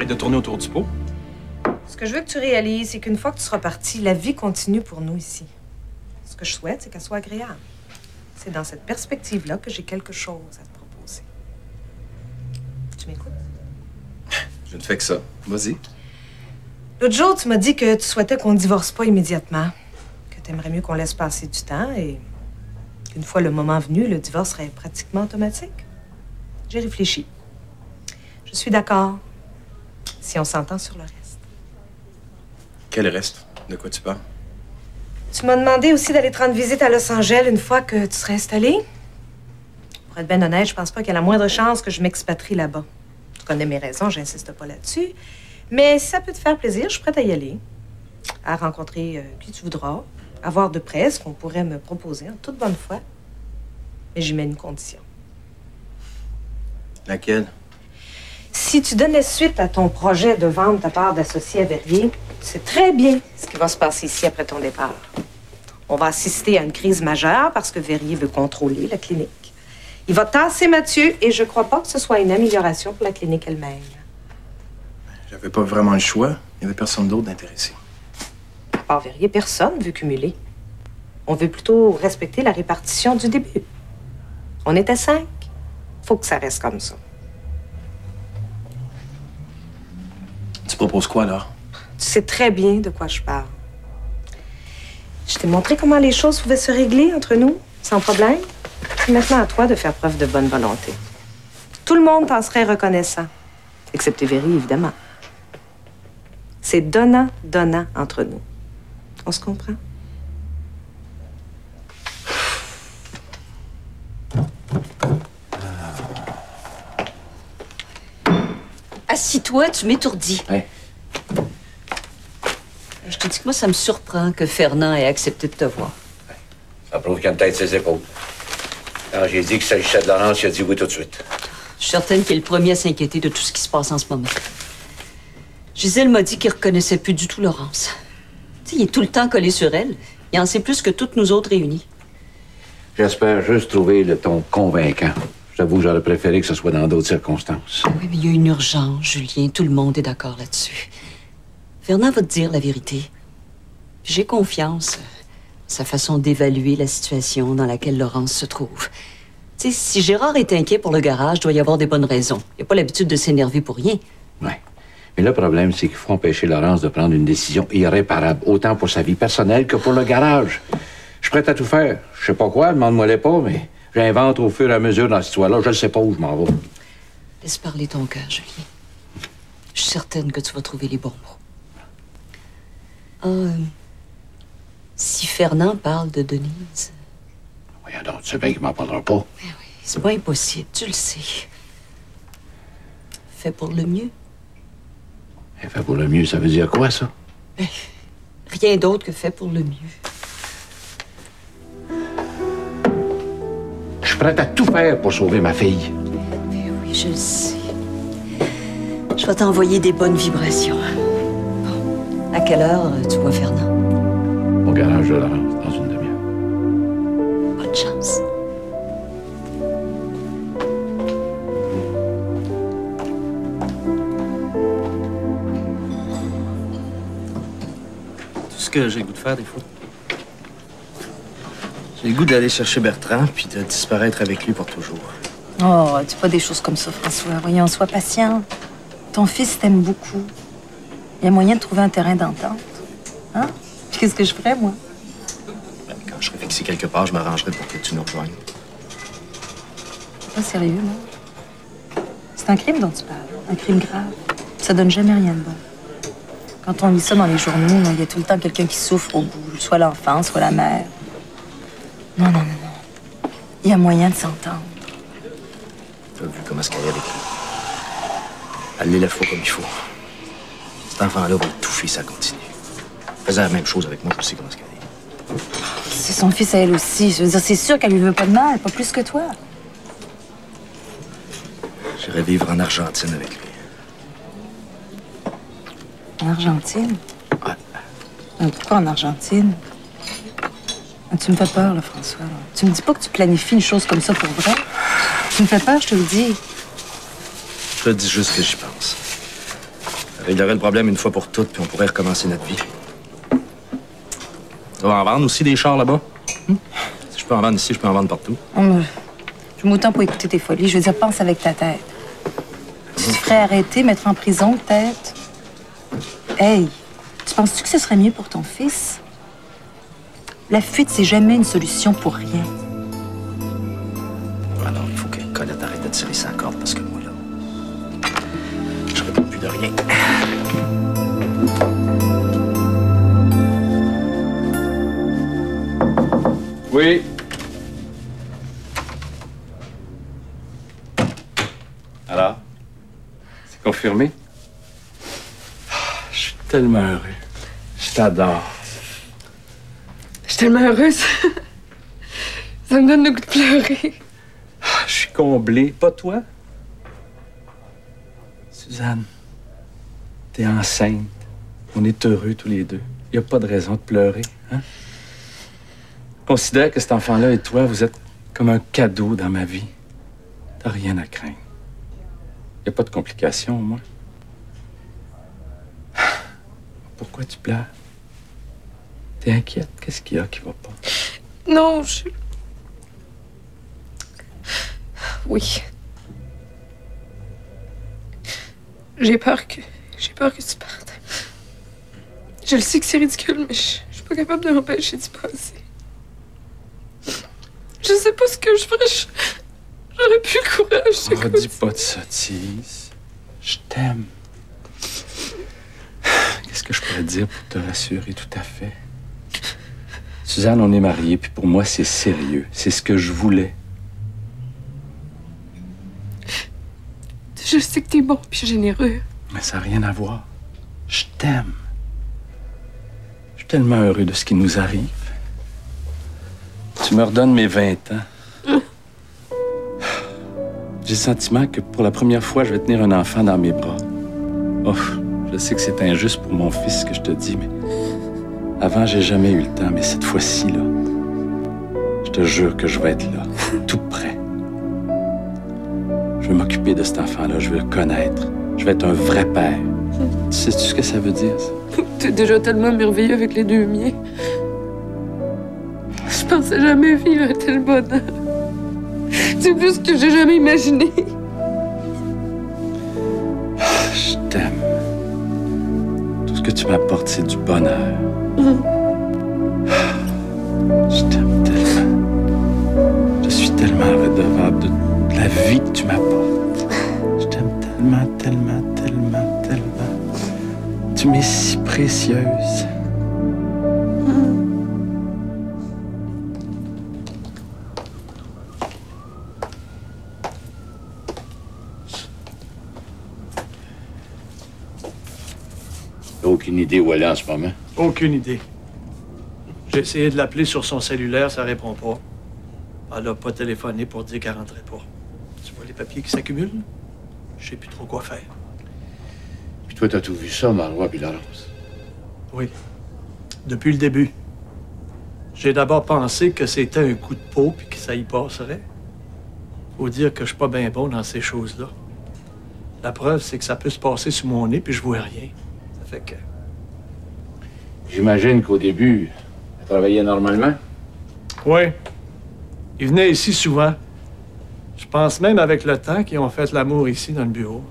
Arrête de tourner autour du pot. Ce que je veux que tu réalises, c'est qu'une fois que tu seras parti, la vie continue pour nous ici. Ce que je souhaite, c'est qu'elle soit agréable. C'est dans cette perspective-là que j'ai quelque chose à te proposer. Tu m'écoutes? Je ne fais que ça. Vas-y. L'autre jour, tu m'as dit que tu souhaitais qu'on ne divorce pas immédiatement, que tu aimerais mieux qu'on laisse passer du temps et qu'une fois le moment venu, le divorce serait pratiquement automatique. J'ai réfléchi. Je suis d'accord si on s'entend sur le reste. Quel reste? De quoi tu parles? Tu m'as demandé aussi d'aller te rendre visite à Los Angeles une fois que tu serais installé. Pour être bien honnête, je pense pas qu'il y a la moindre chance que je m'expatrie là-bas. Tu connais mes raisons, j'insiste pas là-dessus. Mais si ça peut te faire plaisir, je suis prête à y aller. À rencontrer qui tu voudras. À voir de près ce qu'on pourrait me proposer en toute bonne foi. Mais j'y mets une condition. Laquelle? Si tu donnais suite à ton projet de vendre ta part d'associé à Verrier, c'est très bien ce qui va se passer ici après ton départ. On va assister à une crise majeure parce que Verrier veut contrôler la clinique. Il va tasser Mathieu et je crois pas que ce soit une amélioration pour la clinique elle-même. J'avais pas vraiment le choix. Il y avait personne d'autre d'intéressé. À part Verrier, personne veut cumuler. On veut plutôt respecter la répartition du début. On était 5. Faut que ça reste comme ça. Tu proposes quoi, alors? Tu sais très bien de quoi je parle. Je t'ai montré comment les choses pouvaient se régler entre nous, sans problème. C'est maintenant à toi de faire preuve de bonne volonté. Tout le monde t'en serait reconnaissant. Excepté Verrier, évidemment. C'est donnant-donnant entre nous. On se comprend? Assis-toi, tu m'étourdis. Ouais. Je te dis que moi, ça me surprend que Fernand ait accepté de te voir. Ça prouve qu'il a une tête ses épaules. Quand j'ai dit qu'il s'agissait de Laurence, il a dit oui tout de suite. Je suis certaine qu'il est le premier à s'inquiéter de tout ce qui se passe en ce moment. Gisèle m'a dit qu'il reconnaissait plus du tout Laurence. Tu sais, il est tout le temps collé sur elle. Il en sait plus que toutes nous autres réunies. J'espère juste trouver le ton convaincant. J'avoue, j'aurais préféré que ce soit dans d'autres circonstances. Oui, mais il y a une urgence, Julien. Tout le monde est d'accord là-dessus. Fernand va te dire la vérité. J'ai confiance. Sa façon d'évaluer la situation dans laquelle Laurence se trouve. Tu sais, si Gérard est inquiet pour le garage, il doit y avoir des bonnes raisons. Il n'a pas l'habitude de s'énerver pour rien. Oui. Mais le problème, c'est qu'il faut empêcher Laurence de prendre une décision irréparable, autant pour sa vie personnelle que pour le garage. Je suis prêt à tout faire. Je sais pas quoi, demande-moi-les pas, mais j'invente au fur et à mesure dans cette histoire-là. Je ne sais pas où je m'en vais. Laisse parler ton cœur, Julien. Je suis certaine que tu vas trouver les bons mots. Si Fernand parle de Denise... Voyons donc, tu sais bien qu'il m'en parlera pas. Mais oui, c'est pas impossible, tu le sais. Fais pour le mieux. Et fait pour le mieux, ça veut dire quoi, ça? Ben, rien d'autre que fait pour le mieux. Je suis prêt à tout faire pour sauver ma fille. Mais oui, je le sais. Je vais t'envoyer des bonnes vibrations. Bon, à quelle heure tu vois Fernand? Au garage de Laurence, dans une demi-heure. Bonne chance. Tout ce que j'ai le goût de faire, des fois. J'ai le goût d'aller chercher Bertrand, puis de disparaître avec lui pour toujours. Oh, dis pas des choses comme ça, François. Voyons, sois patient. Ton fils t'aime beaucoup. Il y a moyen de trouver un terrain d'entente. Hein? Puis qu'est-ce que je ferais, moi? Ben, quand je serai fixé quelque part, je m'arrangerai pour que tu nous rejoignes. Pas sérieux, non? C'est un crime dont tu parles. Un crime grave. Ça donne jamais rien de bon. Quand on lit ça dans les journaux, il y a tout le temps quelqu'un qui souffre au bout. Soit l'enfant, soit la mère. Non, non, non, non. Il y a moyen de s'entendre. T'as vu comment est-ce qu'elle est avec lui? Elle l'élève pas comme il faut. Cet enfant-là va étouffer si ça continue. Elle faisait la même chose avec moi, je sais comment est-ce qu'elle est. C'est son fils à elle aussi. Je veux dire, c'est sûr qu'elle lui veut pas de mal, pas plus que toi. J'irai vivre en Argentine avec lui. En Argentine? Ouais. Pourquoi en Argentine? Tu me fais peur, là, François. Là. Tu me dis pas que tu planifies une chose comme ça pour vrai? Tu me fais peur, je te le dis. Je te dis juste que j'y pense. Ça réglerait le problème une fois pour toutes, puis on pourrait recommencer notre vie. Tu vas en vendre aussi des chars là-bas? Si je peux en vendre ici, je peux en vendre partout. Je m'autant pour écouter tes folies. Je veux dire, pense avec ta tête. Tu te ferais arrêter, mettre en prison, peut-être? Hey, tu penses-tu que ce serait mieux pour ton fils? La fuite, c'est jamais une solution pour rien. Alors, il faut que Colette arrête de tirer sa corde, parce que moi, là, je réponds plus de rien. Oui. Alors? C'est confirmé? Je suis tellement heureux. Je t'adore. Je suis tellement heureuse. Ça me donne le goût de pleurer. Je suis comblé. Pas toi? Suzanne, t'es enceinte. On est heureux tous les deux. Il n'y a pas de raison de pleurer, hein? Considère que cet enfant-là et toi, vous êtes comme un cadeau dans ma vie. T'as rien à craindre. Il n'y a pas de complications, au moins. Pourquoi tu pleures? T'es inquiète? Qu'est-ce qu'il y a qui va pas? Non, je... Oui. J'ai peur que tu partes. Je le sais que c'est ridicule, mais je suis pas capable de m'empêcher d'y penser. Je sais pas ce que je ferais. J'aurais plus le courage. Oh, dis pas de sottises. Je t'aime. Qu'est-ce que je pourrais dire pour te rassurer? Tout à fait. Suzanne, on est mariés, puis pour moi, c'est sérieux. C'est ce que je voulais. Je sais que t'es bon puis généreux. Mais ça n'a rien à voir. Je t'aime. Je suis tellement heureux de ce qui nous arrive. Tu me redonnes mes 20 ans. J'ai le sentiment que pour la première fois, je vais tenir un enfant dans mes bras. Oh, je sais que c'est injuste pour mon fils ce que je te dis, mais avant, j'ai jamais eu le temps. Mais cette fois-ci, là, je te jure que je vais être là, tout près. Je vais m'occuper de cet enfant-là, je vais le connaître. Je vais être un vrai père. Tu sais-tu ce que ça veut dire, ça? T'es déjà tellement merveilleux avec les deux miens. Je pensais jamais vivre un tel bonheur. C'est plus ce que j'ai jamais imaginé. Je t'aime. Tout ce que tu m'apportes, c'est du bonheur. Je t'aime tellement. Je suis tellement redevable de la vie que tu m'apportes. Je t'aime tellement, tellement, tellement, tellement. Tu m'es si précieuse. Aucune idée où elle est en ce moment? Aucune idée. J'ai essayé de l'appeler sur son cellulaire, ça répond pas. Elle a pas téléphoné pour dire qu'elle rentrait pas. Tu vois les papiers qui s'accumulent? Je sais plus trop quoi faire. Puis toi, t'as tout vu ça, Marois puis Laurence? Oui. Depuis le début. J'ai d'abord pensé que c'était un coup de peau puis que ça y passerait. Faut dire que je suis pas bien bon dans ces choses-là. La preuve, c'est que ça peut se passer sous mon nez puis je vois rien. Ça fait que... J'imagine qu'au début, elle travaillait normalement? Oui. Ils venaient ici souvent. Je pense même avec le temps qu'ils ont fait l'amour ici dans le bureau.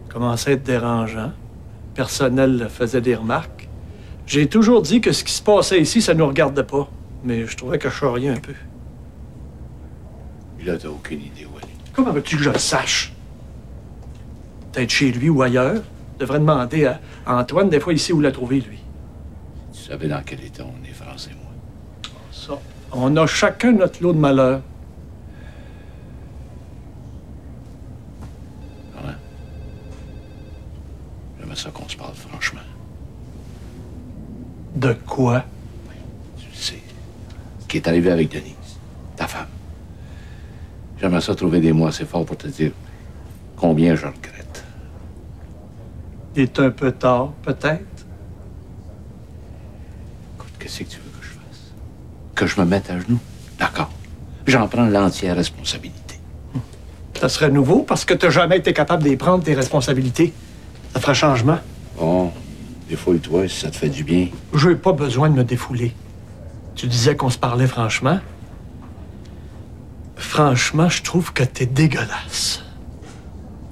Ça commençait à être dérangeant. Le personnel faisait des remarques. J'ai toujours dit que ce qui se passait ici, ça ne nous regardait pas. Mais je trouvais que je charriais un peu. Puis là, t'as aucune idée où elle est. Comment veux-tu que je le sache? Peut-être chez lui ou ailleurs. Je devrais demander à Antoine, des fois, ici, où l'a trouvé, lui. Tu savais dans quel état on est, France et moi. Ça. On a chacun notre lot de malheur. Ouais. J'aimerais ça qu'on se parle franchement. De quoi? Tu le sais. Ce qui est arrivé avec Denise, ta femme. J'aimerais ça trouver des mots assez forts pour te dire combien je regrette. Il est un peu tard, peut-être. Écoute, qu'est-ce que tu veux que je fasse? Que je me mette à genoux? D'accord. J'en prends l'entière responsabilité. Ça serait nouveau parce que t'as jamais été capable d'y prendre tes responsabilités. Ça fera changement. Bon, défoule-toi si ça te fait du bien. Je n'ai pas besoin de me défouler. Tu disais qu'on se parlait franchement. Franchement, je trouve que t'es dégueulasse.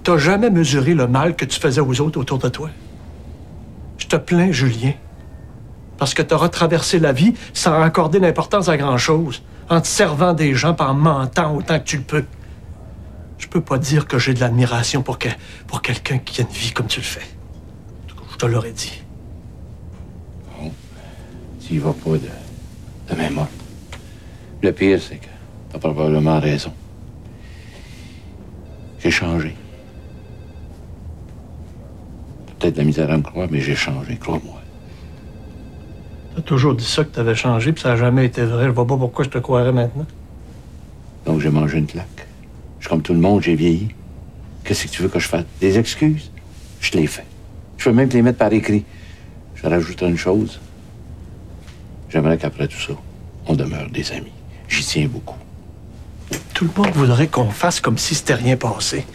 T'as jamais mesuré le mal que tu faisais aux autres autour de toi. Je te plains, Julien. Parce que t'auras traversé la vie sans accorder d'importance à grand-chose, en te servant des gens, en mentant autant que tu le peux. Je peux pas dire que j'ai de l'admiration pour quelqu'un qui a une vie comme tu le fais. Je te l'aurais dit. Bon, tu y vas pas de même ordre. Le pire, c'est que t'as probablement raison. J'ai changé. T'as peut-être de la misère à me croire, mais j'ai changé, crois-moi. T'as toujours dit ça que t'avais changé, puis ça n'a jamais été vrai. Je vois pas pourquoi je te croirais maintenant. Donc j'ai mangé une claque. Je suis comme tout le monde, j'ai vieilli. Qu'est-ce que tu veux que je fasse? Des excuses? Je te les fais. Je peux même te les mettre par écrit. Je rajouterai une chose. J'aimerais qu'après tout ça, on demeure des amis. J'y tiens beaucoup. Tout le monde voudrait qu'on fasse comme si c'était rien passé.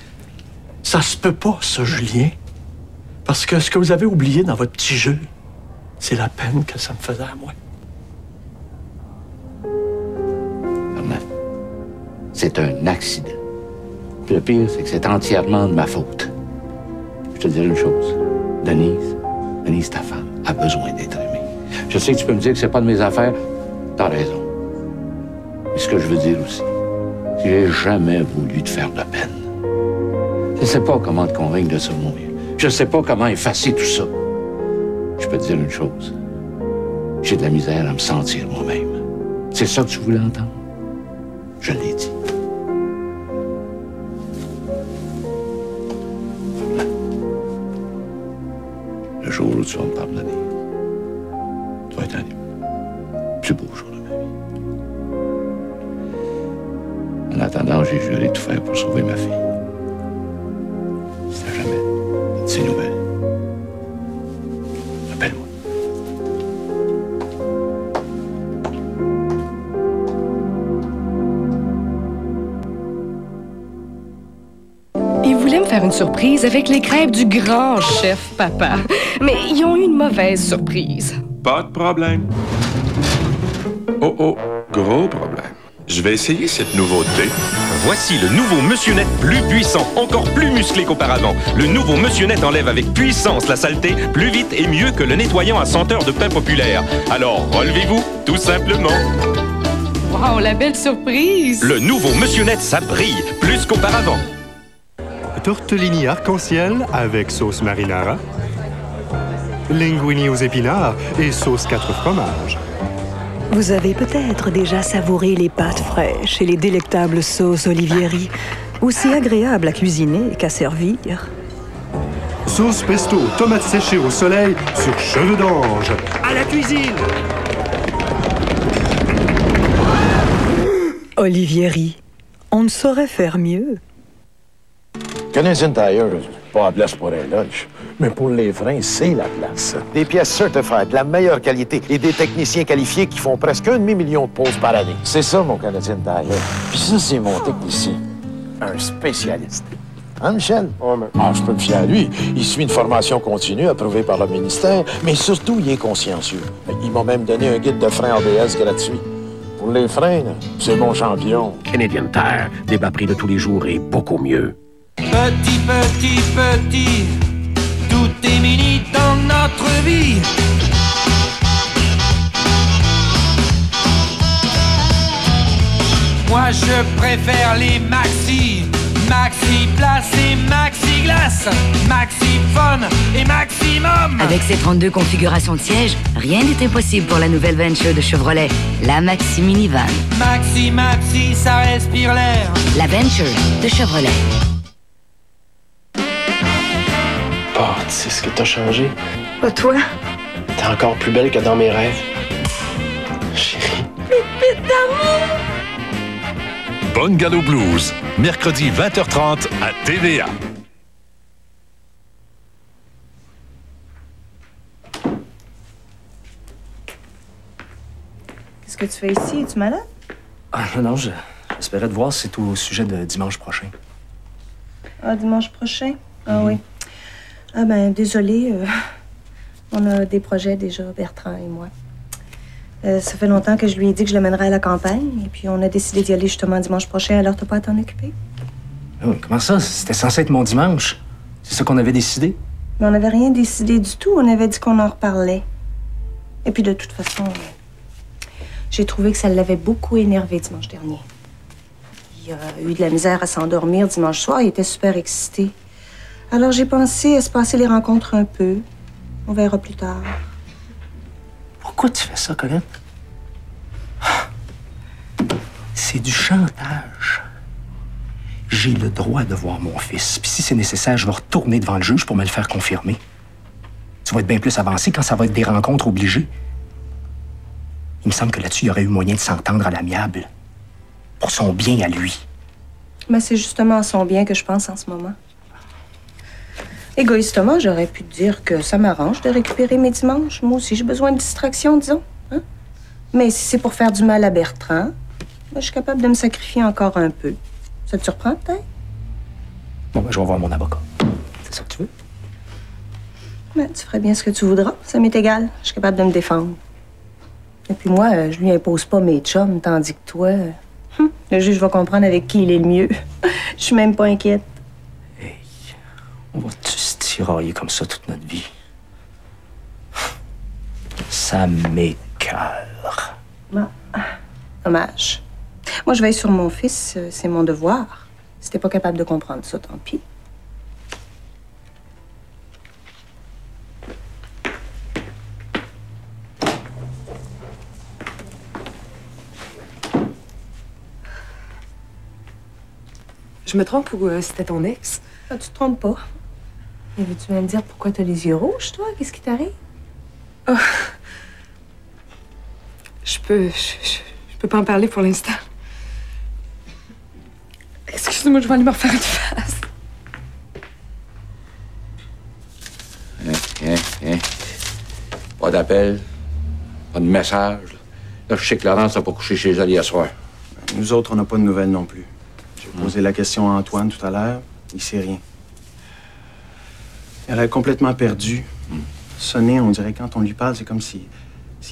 Ça se peut pas, ça, Julien. Parce que ce que vous avez oublié dans votre petit jeu, c'est la peine que ça me faisait à moi. Fernand, c'est un accident. Puis le pire, c'est que c'est entièrement de ma faute. Je te dirai une chose. Denise, ta femme, a besoin d'être aimée. Je sais que tu peux me dire que c'est pas de mes affaires. T'as raison. Mais ce que je veux dire aussi, c'est que j'ai jamais voulu te faire de peine. Je sais pas comment te convaincre de ça, mon vieux. Je sais pas comment effacer tout ça. Je peux te dire une chose. J'ai de la misère à me sentir moi-même. C'est ça que tu voulais entendre? Je l'ai dit. Le jour où tu vas me pardonner, tu vas être un des plus beaux jours de ma vie. En attendant, j'ai juré tout faire pour sauver ma fille. Si t'as jamais de ces nouvelles, appelle-moi. Ils voulaient me faire une surprise avec les crêpes du grand chef papa. Mais ils ont eu une mauvaise surprise. Pas de problème. Oh, oh, gros problème. Je vais essayer cette nouveauté. Voici le nouveau Monsieur Net plus puissant, encore plus musclé qu'auparavant. Le nouveau Monsieur Net enlève avec puissance la saleté, plus vite et mieux que le nettoyant à senteur de pain populaire. Alors, relevez-vous, tout simplement. Wow, la belle surprise! Le nouveau Monsieur Net, ça brille, plus qu'auparavant. Tortellini arc-en-ciel avec sauce marinara, linguini aux épinards et sauce 4 fromages. Vous avez peut-être déjà savouré les pâtes fraîches et les délectables sauces Olivieri, aussi agréables à cuisiner qu'à servir. Sauce pesto, tomates séchées au soleil sur cheveux d'ange. À la cuisine! Olivieri, on ne saurait faire mieux. Canadian Tire, pas la place pour un lunch, mais pour les freins, c'est la place. Des pièces certifiées, de la meilleure qualité et des techniciens qualifiés qui font presque 1,5 million de pauses par année. C'est ça, mon Canadian Tire. Puis ça, c'est mon technicien. Un spécialiste. Hein, Michel? Ouais, mais... Ah, je peux me fier à lui. Il suit une formation continue approuvée par le ministère, mais surtout, il est consciencieux. Il m'a même donné un guide de frein ABS gratuit. Pour les freins, c'est mon champion. Canadian Tire, des bas prix de tous les jours et beaucoup mieux. Petit, petit, petit, tout est mini dans notre vie. Moi je préfère les maxi, maxi place et maxi glace, maxi fun et maximum. Avec ses 32 configurations de sièges, rien n'est impossible pour la nouvelle Venture de Chevrolet, la Maxi Minivan. Maxi, maxi, ça respire l'air. La Venture de Chevrolet. Oh, tu sais ce que t'as changé? Pas toi? T'es encore plus belle que dans mes rêves. Chérie. Pépite d'amour! Bonne Gallo Blues, mercredi 20h30 à TVA. Qu'est-ce que tu fais ici? Es-tu malade? Ah, non, j'espérais te voir si c'est au sujet de dimanche prochain. Ah, dimanche prochain? Ah oui. Ah ben, désolée. On a des projets déjà, Bertrand et moi. Ça fait longtemps que je lui ai dit que je l'amènerais à la campagne. Et puis on a décidé d'y aller justement dimanche prochain. Alors t'as pas à t'en occuper? Oh, comment ça? C'était censé être mon dimanche. C'est ça qu'on avait décidé? Mais on n'avait rien décidé du tout. On avait dit qu'on en reparlait. Et puis de toute façon, j'ai trouvé que ça l'avait beaucoup énervé dimanche dernier. Il a eu de la misère à s'endormir dimanche soir. Il était super excité. Alors j'ai pensé à se passer les rencontres un peu. On verra plus tard. Pourquoi tu fais ça, Colette? C'est du chantage. J'ai le droit de voir mon fils. Puis si c'est nécessaire, je vais retourner devant le juge pour me le faire confirmer. Tu vas être bien plus avancé quand ça va être des rencontres obligées. Il me semble que là-dessus, il y aurait eu moyen de s'entendre à l'amiable. Pour son bien à lui. Mais c'est justement à son bien que je pense en ce moment. Égoïstement, j'aurais pu te dire que ça m'arrange de récupérer mes dimanches. Moi aussi, j'ai besoin de distraction, disons. Hein? Mais si c'est pour faire du mal à Bertrand, ben, je suis capable de me sacrifier encore un peu. Ça te surprend, peut-être? Bon, ben, je vais voir mon avocat. C'est ça que tu veux? Ben, tu ferais bien ce que tu voudras. Ça m'est égal. Je suis capable de me défendre. Et puis moi, je lui impose pas mes chums, tandis que toi, le juge va comprendre avec qui il est le mieux. Je suis même pas inquiète. Hey, on va-tu se tirailler comme ça toute notre vie? Ça m'écoeure. Bon, dommage. Moi, je veille sur mon fils, c'est mon devoir. Si t'es pas capable de comprendre ça, tant pis. Je me trompe ou c'était ton ex? Ah, tu te trompes pas. Mais veux-tu même dire pourquoi t'as les yeux rouges, toi? Qu'est-ce qui t'arrive? Oh. Je peux pas en parler pour l'instant. Excuse-moi, je vais aller me refaire une face. Pas d'appel, pas de message. Là, je sais que Laurence n'a pas couché chez elle hier soir. Nous autres, on n'a pas de nouvelles non plus. J'ai posé la question à Antoine tout à l'heure. Il sait rien. Elle est complètement perdue. Sonner, on dirait quand on lui parle, c'est comme s'il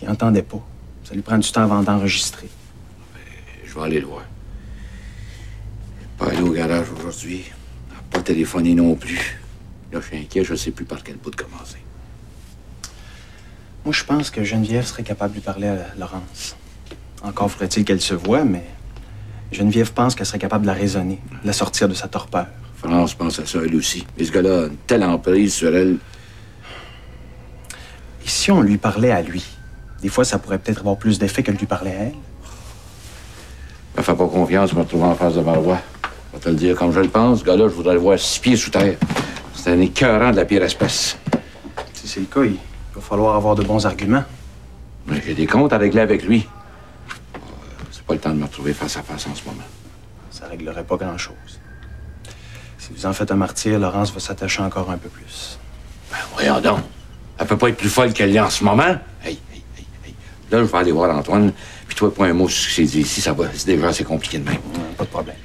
entendait pas. Ça lui prend du temps avant d'enregistrer. Je vais aller le voir. Pas aller au garage aujourd'hui. Pas téléphoner non plus. Là, je suis inquiet, je sais plus par quel bout de commencer. Moi, je pense que Geneviève serait capable de lui parler à Laurence. Encore faudrait-il qu'elle se voie, mais Geneviève pense qu'elle serait capable de la raisonner, de la sortir de sa torpeur. France pense à ça, elle aussi. Mais ce gars-là a une telle emprise sur elle. Et si on lui parlait à lui? Des fois, ça pourrait peut-être avoir plus d'effet que de lui parler à elle. Elle fait pas confiance, je me retrouve en face de Marois. Je vais te le dire comme je le pense. Ce gars-là, je voudrais le voir 6 pieds sous terre. C'est un écœurant de la pire espèce. Si c'est le cas, il va falloir avoir de bons arguments. Mais j'ai des comptes à régler avec lui. C'est pas le temps de me retrouver face à face en ce moment. Ça réglerait pas grand-chose. Si vous en faites un martyr, Laurence va s'attacher encore un peu plus. Ben, voyons donc. Elle peut pas être plus folle qu'elle l'est en ce moment. Hey. Là, je vais aller voir Antoine. Puis toi, pas un mot sur ce qui s'est dit ici. Ça va. C'est déjà assez compliqué de même. Pas de problème.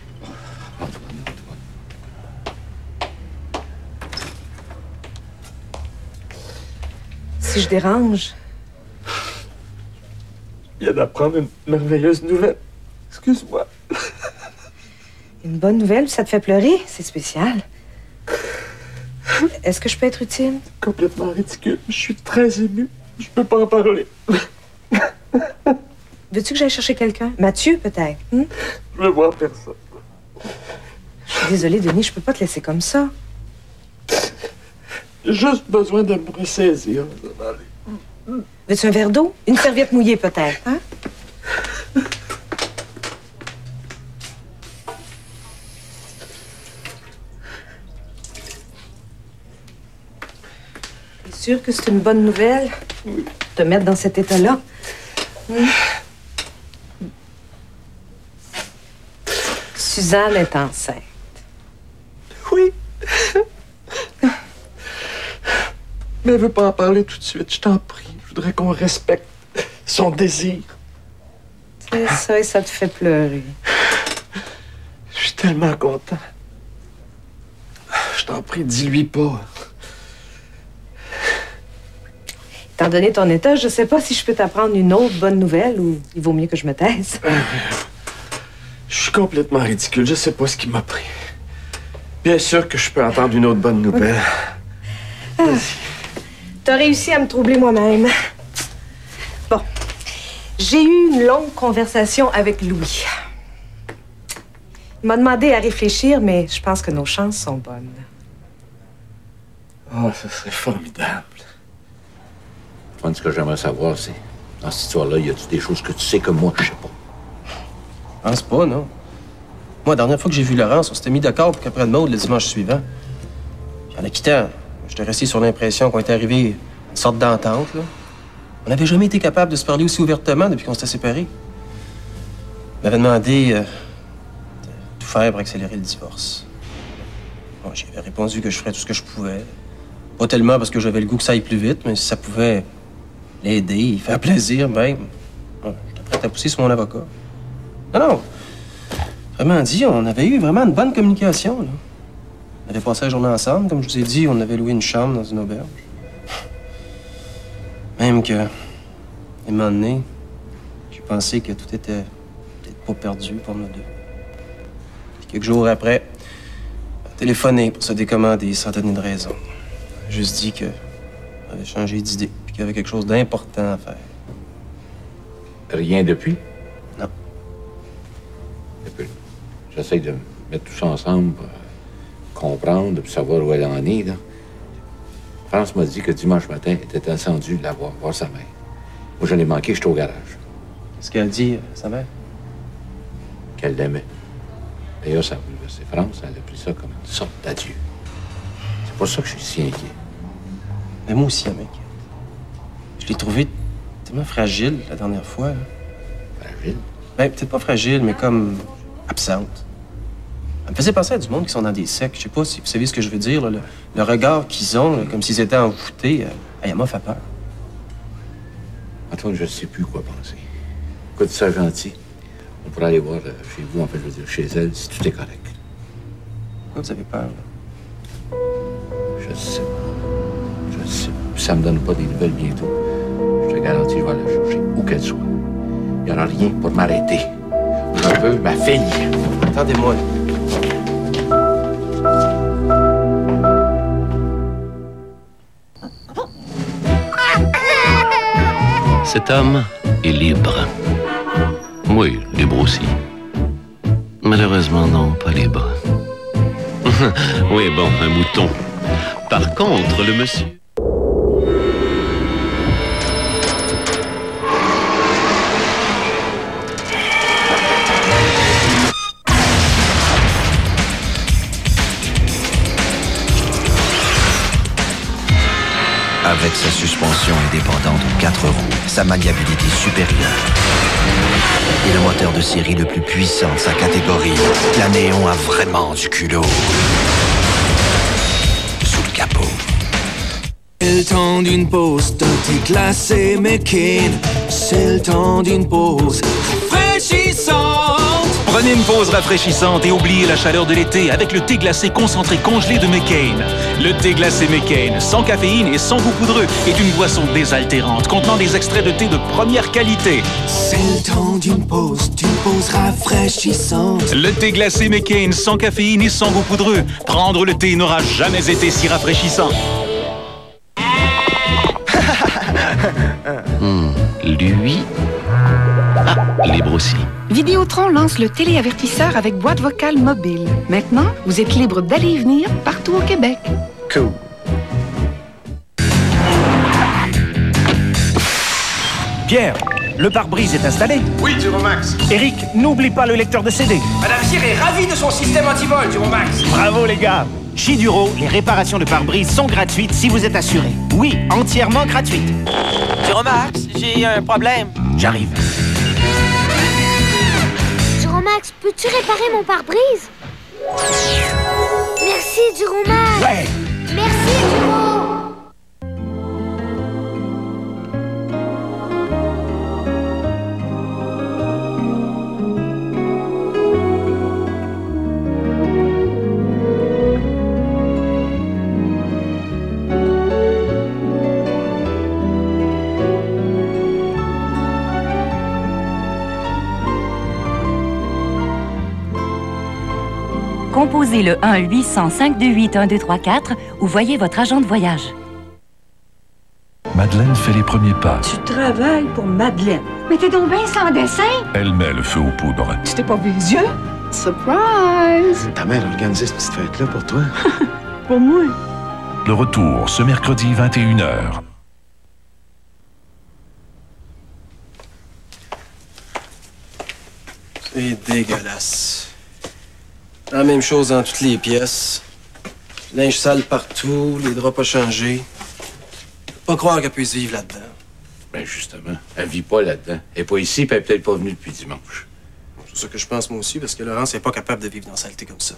Si je dérange... Je viens d'apprendre une merveilleuse nouvelle. Excuse-moi. Une bonne nouvelle, ça te fait pleurer? C'est spécial. Est-ce que je peux être utile? Complètement ridicule. Je suis très ému. Je peux pas en parler. Veux-tu que j'aille chercher quelqu'un? Mathieu, peut-être? Je veux voir personne. Je suis désolée, Denis, je peux pas te laisser comme ça. J'ai juste besoin de me ressaisir. Veux-tu un verre d'eau? Une serviette mouillée, peut-être, hein? T'es sûr que c'est une bonne nouvelle? Oui. Te mettre dans cet état-là? Suzanne est enceinte. Oui. Mais elle veut pas en parler tout de suite, je t'en prie. Je voudrais qu'on respecte son désir. C'est ça et ça te fait pleurer. Je suis tellement content. Je t'en prie, dis-lui pas. Étant donné ton état, je sais pas si je peux t'apprendre une autre bonne nouvelle ou il vaut mieux que je me taise. Je suis complètement ridicule. Je sais pas ce qui m'a pris. Bien sûr que je peux entendre une autre bonne nouvelle. T'as réussi à me troubler moi-même. Bon. J'ai eu une longue conversation avec Louis. Il m'a demandé à réfléchir, mais je pense que nos chances sont bonnes. Oh, ça serait formidable. Ce que j'aimerais savoir, c'est, dans cette histoire-là, y a-tu des choses que tu sais que moi, je sais pas? Je pense pas, non. Moi, la dernière fois que j'ai vu Laurence, on s'était mis d'accord pour qu'après le Maud, le dimanche suivant. Puis en la quittant, j'étais resté sur l'impression qu'on était arrivé à une sorte d'entente, là. On n'avait jamais été capable de se parler aussi ouvertement depuis qu'on s'était séparés. Il m'avait demandé de tout faire pour accélérer le divorce. Bon, j'avais répondu que je ferais tout ce que je pouvais. Pas tellement parce que j'avais le goût que ça aille plus vite, mais si ça pouvait l'aider, faire plaisir même. Bon, j'étais prêt à pousser sur mon avocat. Non. Vraiment dit, on avait eu vraiment une bonne communication, là. On avait passé la journée ensemble. Comme je vous ai dit, on avait loué une chambre dans une auberge. Même que, à un moment donné, j'ai pensé que tout était peut-être pas perdu pour nous deux. Puis quelques jours après, on a téléphoné pour se décommander sans donner de raison. Juste dit qu'on avait changé d'idée, puis qu'il y avait quelque chose d'important à faire. Rien depuis? Non. Depuis. J'essaie de mettre tout ça ensemble pour comprendre, pour savoir où elle en est, là. France m'a dit que dimanche matin, elle était descendue la voir sa mère. Moi, je l'ai manqué, j'étais au garage. Qu'est-ce qu'elle a dit, sa mère? Qu'elle l'aimait. D'ailleurs, c'est France, elle a pris ça comme une sorte d'adieu. C'est pour ça que je suis si inquiet. Mais moi aussi, mec. Je l'ai trouvé tellement fragile la dernière fois. Là. Fragile? Ben, peut-être pas fragile, mais comme absente. Elle me faisait penser à du monde qui sont dans des sectes. Je sais pas si vous savez ce que je veux dire. Là, le regard qu'ils ont, là, comme s'ils étaient envoûtés, elle m'a fait peur. Antoine, je ne sais plus quoi penser. Écoute, ça gentil. On pourrait aller voir chez vous, en fait, je veux dire, chez elle, si tout est correct. Pourquoi vous avez peur, là? Je sais pas. Si ça me donne pas des nouvelles bientôt, je te garantis, je vais la chercher, où qu'elle soit. Il n'y aura rien pour m'arrêter. Je veux ma fille. Attendez-moi. Cet homme est libre. Oui, libre aussi. Malheureusement, non, pas libre. Oui, bon, un mouton. Par contre, le monsieur... Avec sa suspension indépendante aux 4 roues, sa maniabilité supérieure et le moteur de série le plus puissant de sa catégorie, la Néon a vraiment du culot. Sous le capot. C'est le temps d'une pause, d'un thé glacé McCain. C'est le temps d'une pause rafraîchissante. Prenez une pause rafraîchissante et oubliez la chaleur de l'été avec le thé glacé concentré congelé de McCain. Le thé glacé McCain, sans caféine et sans goût poudreux, est une boisson désaltérante contenant des extraits de thé de première qualité. C'est le temps d'une pause rafraîchissante. Le thé glacé McCain, sans caféine et sans goût poudreux. Prendre le thé n'aura jamais été si rafraîchissant. Lui... Ah, libre aussi. Vidéotron lance le téléavertisseur avec boîte vocale mobile. Maintenant, vous êtes libre d'aller et venir partout au Québec. Cool. Pierre, le pare-brise est installé? Oui, Duromax. Eric, n'oublie pas le lecteur de CD. Madame Cyr est ravie de son système anti-vol, Duromax. Bravo, les gars. Chez Duro, les réparations de pare-brise sont gratuites si vous êtes assuré. Oui, entièrement gratuites. Duromax, j'ai un problème. J'arrive. Duromax, peux-tu réparer mon pare-brise? Merci, Duromax. Ouais. Merci, Duro. Composez le 1-800-528-1234 ou voyez votre agent de voyage. Madeleine fait les premiers pas. Tu travailles pour Madeleine. Mais t'es donc bien sans dessin. Elle met le feu aux poudres. Tu t'es pas vu les yeux? Surprise! Ta mère a organisé cette petite fête-là pour toi. Pour moi. Le retour ce mercredi 21h. C'est dégueulasse. La même chose dans toutes les pièces. Linge sale partout, les draps pas changés. Pas croire qu'elle puisse vivre là-dedans. Ben justement, elle vit pas là-dedans. Elle est pas ici, puis elle est peut-être pas venue depuis dimanche. C'est ça que je pense moi aussi, parce que Laurence n'est pas capable de vivre dans la saleté comme ça.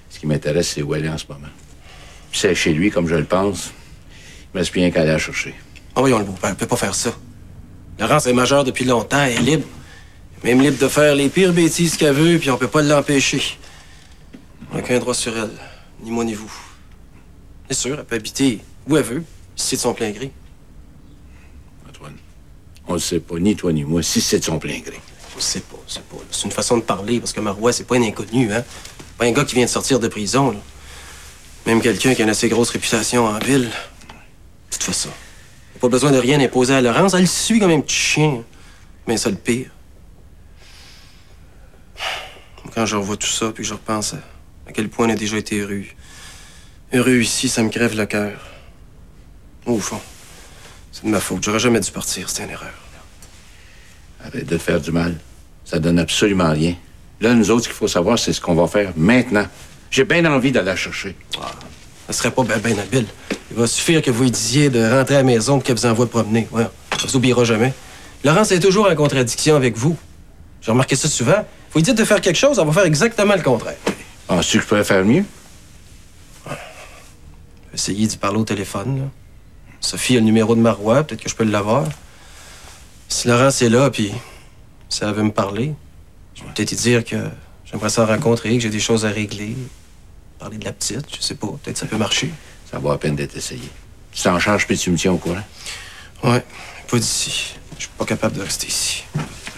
Ce qui m'intéresse, c'est où elle est en ce moment. Puis c'est chez lui, comme je le pense. Il me reste plus rien qu'à aller la chercher. Ah oui, on le beau-père, elle peut pas faire ça. Laurence est majeure depuis longtemps, elle est libre. Même libre de faire les pires bêtises qu'elle veut, puis on peut pas l'empêcher. On n'a aucun droit sur elle, ni moi ni vous. C'est sûr, elle peut habiter où elle veut, si c'est de son plein gré. Antoine, on le sait pas, ni toi ni moi, si c'est de son plein gré. C'est pas. C'est une façon de parler, parce que Marois, c'est pas un inconnu, hein? Pas un gars qui vient de sortir de prison, là. Même quelqu'un qui a une assez grosse réputation en ville. De toute façon, il a pas besoin de rien imposer à Laurence, elle le suit comme un petit chien. Mais ça, le pire. Quand je revois tout ça, puis que je repense à quel point on a déjà été heureux. Heureux ici, ça me crève le cœur. Au fond, c'est de ma faute. J'aurais jamais dû partir, c'était une erreur. Arrête de te faire du mal. Ça donne absolument rien. Là, nous autres, ce qu'il faut savoir, c'est ce qu'on va faire maintenant. J'ai bien envie d'aller la chercher. Ah, ça serait pas ben habile. Il va suffire que vous lui disiez de rentrer à la maison pour qu'elle vous envoie promener. Ouais, ça vous oubliera jamais. Laurence est toujours en contradiction avec vous. J'ai remarqué ça souvent. Vous lui dites de faire quelque chose, elle va faire exactement le contraire. Penses-tu que je pourrais faire mieux? Essayez d'y parler au téléphone, là. Sophie a le numéro de Marois, peut-être que je peux l'avoir. Si Laurence est là, puis si elle veut me parler, je vais peut-être lui dire que j'aimerais s'en rencontrer, que j'ai des choses à régler. Parler de la petite, je sais pas, peut-être ça peut marcher. Ça vaut la peine d'être essayé. Tu t'en charges, puis tu me tiens au courant? Ouais, pas d'ici. Je suis pas capable de rester ici.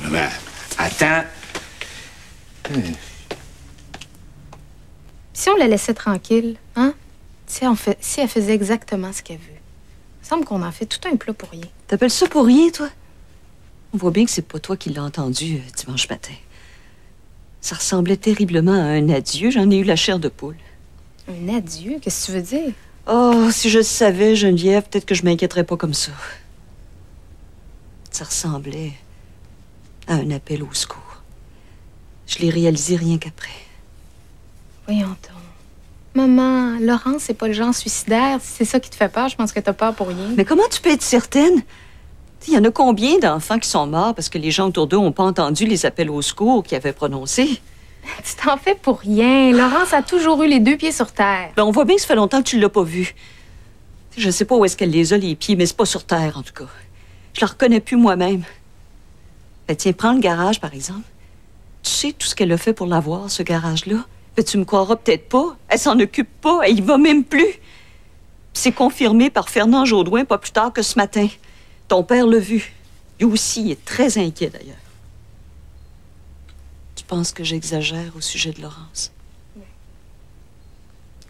Ben, attends. Si on la laissait tranquille, hein? Si elle faisait exactement ce qu'elle veut. Il me semble qu'on en fait tout un plat pour rien. T'appelles ça pour rien, toi? On voit bien que c'est pas toi qui l'as entendu dimanche matin. Ça ressemblait terriblement à un adieu. J'en ai eu la chair de poule. Un adieu? Qu'est-ce que tu veux dire? Oh, si je le savais, Geneviève, peut-être que je m'inquiéterais pas comme ça. Ça ressemblait à un appel au secours. Je l'ai réalisé rien qu'après. Voyons donc. Maman, Laurence, c'est pas le genre suicidaire. Si c'est ça qui te fait peur, je pense que t'as peur pour rien. Mais comment tu peux être certaine? Il y en a combien d'enfants qui sont morts parce que les gens autour d'eux n'ont pas entendu les appels au secours qu'ils avaient prononcés? Tu t'en fais pour rien. Laurence a toujours eu les deux pieds sur terre. Ben, on voit bien que ça fait longtemps que tu l'as pas vue. Je sais pas où est-ce qu'elle les a, les pieds, mais c'est pas sur terre, en tout cas. Je la reconnais plus moi-même. Ben, tiens, prends le garage, par exemple. Tu sais tout ce qu'elle a fait pour l'avoir, ce garage-là? Ben, tu me croiras peut-être pas. Elle s'en occupe pas. Elle y va même plus. Puis c'est confirmé par Fernand Jodoin pas plus tard que ce matin. Ton père l'a vu. Lui aussi, il est très inquiet, d'ailleurs. Tu penses que j'exagère au sujet de Laurence? Oui.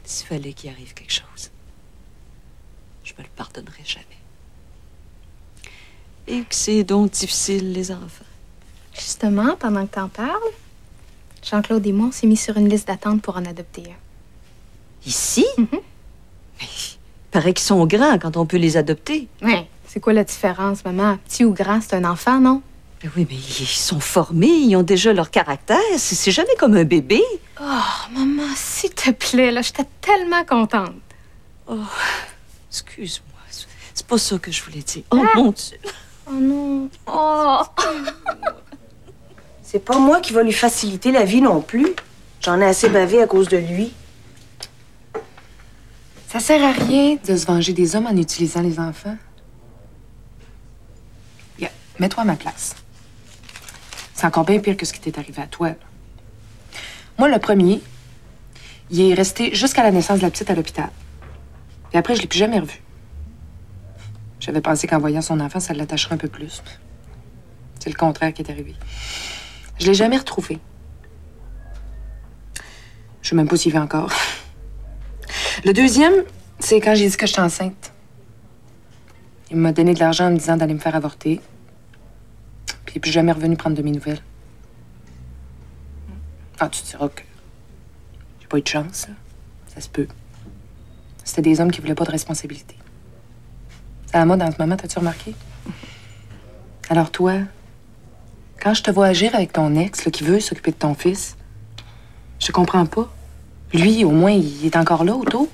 S'il fallait qu'il arrive quelque chose, je me le pardonnerai jamais. Et que c'est donc difficile, les enfants. Justement, pendant que t'en parles, Jean-Claude et moi, on s'est mis sur une liste d'attente pour en adopter un. Ici? Mais il paraît qu'ils sont grands quand on peut les adopter. Ouais. C'est quoi la différence, maman? Petit ou grand, c'est un enfant, non? Ben oui, mais ils sont formés, ils ont déjà leur caractère. C'est jamais comme un bébé. Oh, maman, s'il te plaît, là, j'étais tellement contente. Oh, excuse-moi. C'est pas ça que je voulais dire. Oh, mon Dieu. Oh non. Oh. C'est pas moi qui va lui faciliter la vie non plus. J'en ai assez bavé à cause de lui. Ça sert à rien de se venger des hommes en utilisant les enfants. Yeah. Mets-toi à ma place. C'est encore bien pire que ce qui t'est arrivé à toi. Là. Moi, le premier, il est resté jusqu'à la naissance de la petite à l'hôpital. Puis après, je l'ai plus jamais revu. J'avais pensé qu'en voyant son enfant, ça l'attacherait un peu plus. C'est le contraire qui est arrivé. Je l'ai jamais retrouvé. Je sais même pas s'il vit encore. Le deuxième, c'est quand j'ai dit que j'étais enceinte. Il m'a donné de l'argent en me disant d'aller me faire avorter. Puis il n'est plus jamais revenu prendre de mes nouvelles. Ah, tu te diras que j'ai pas eu de chance, là. Ça se peut. C'était des hommes qui voulaient pas de responsabilité. C'est à la mode en ce moment, t'as-tu remarqué? Alors toi, quand je te vois agir avec ton ex, là, qui veut s'occuper de ton fils, je te comprends pas. Lui, au moins, il est encore là, autour.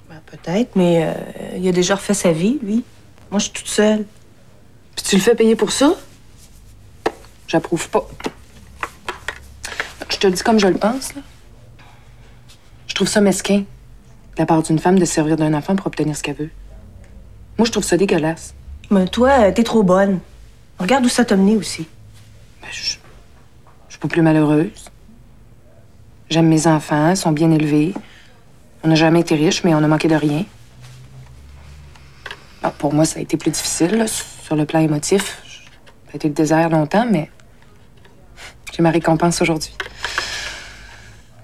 Ben, peut-être, mais il a déjà refait sa vie, lui. Moi, je suis toute seule. Puis tu le fais payer pour ça? J'approuve pas. Je te le dis comme je le pense, là. Je trouve ça mesquin, de la part d'une femme, de se servir d'un enfant pour obtenir ce qu'elle veut. Moi, je trouve ça dégueulasse. Mais toi, t'es trop bonne. Regarde où ça t'a mené aussi. Ben, je suis pas plus malheureuse. J'aime mes enfants, ils sont bien élevés. On n'a jamais été riches, mais on a manqué de rien. Ah, pour moi, ça a été plus difficile, là, sur le plan émotif. Ça a été le désert longtemps, mais j'ai ma récompense aujourd'hui.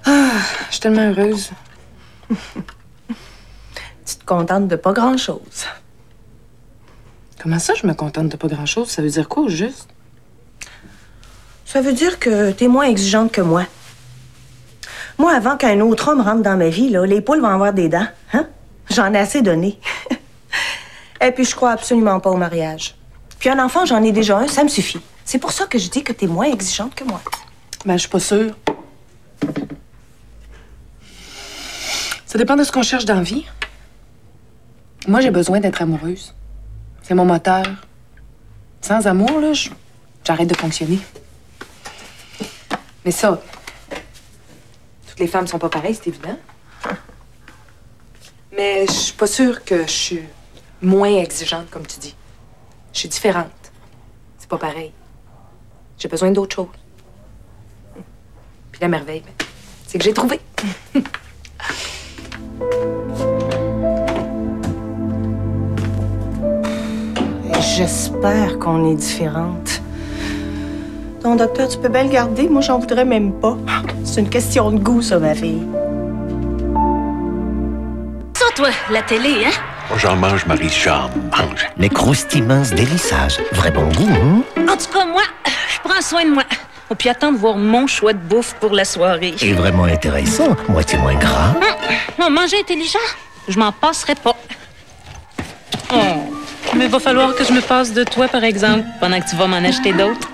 Ah, je suis tellement heureuse. Tu te contentes de pas grand-chose. Comment ça, je me contente de pas grand-chose? Ça veut dire quoi, au juste? Ça veut dire que t'es moins exigeante que moi. Moi, avant qu'un autre homme rentre dans ma vie, là, les poules vont avoir des dents. Hein? J'en ai assez donné. Et puis, je crois absolument pas au mariage. Puis un enfant, j'en ai déjà un, ça me suffit. C'est pour ça que je dis que t'es moins exigeante que moi. Ben, je suis pas sûre. Ça dépend de ce qu'on cherche dans la vie. Moi, j'ai besoin d'être amoureuse. C'est mon moteur. Sans amour, là, j'arrête de fonctionner. Mais ça, toutes les femmes sont pas pareilles, c'est évident. Mais je suis pas sûre que je suis moins exigeante, comme tu dis. Je suis différente. C'est pas pareil. J'ai besoin d'autre chose. Puis la merveille, ben, c'est que j'ai trouvé. J'espère qu'on est différentes. Ton docteur, tu peux bien le garder. Moi, j'en voudrais même pas. C'est une question de goût, ça, ma fille. Ça, toi, la télé, hein? J'en mange, Marie, j'en mange. Les croustillements délissages. Vrai bon goût, hein? En tout cas, moi, je prends soin de moi. On peut attendre de voir mon choix de bouffe pour la soirée. Et vraiment intéressant. Moitié moins gras. Manger intelligent, je m'en passerai pas. Oh, mais il va falloir que je me passe de toi, par exemple, pendant que tu vas m'en acheter d'autres.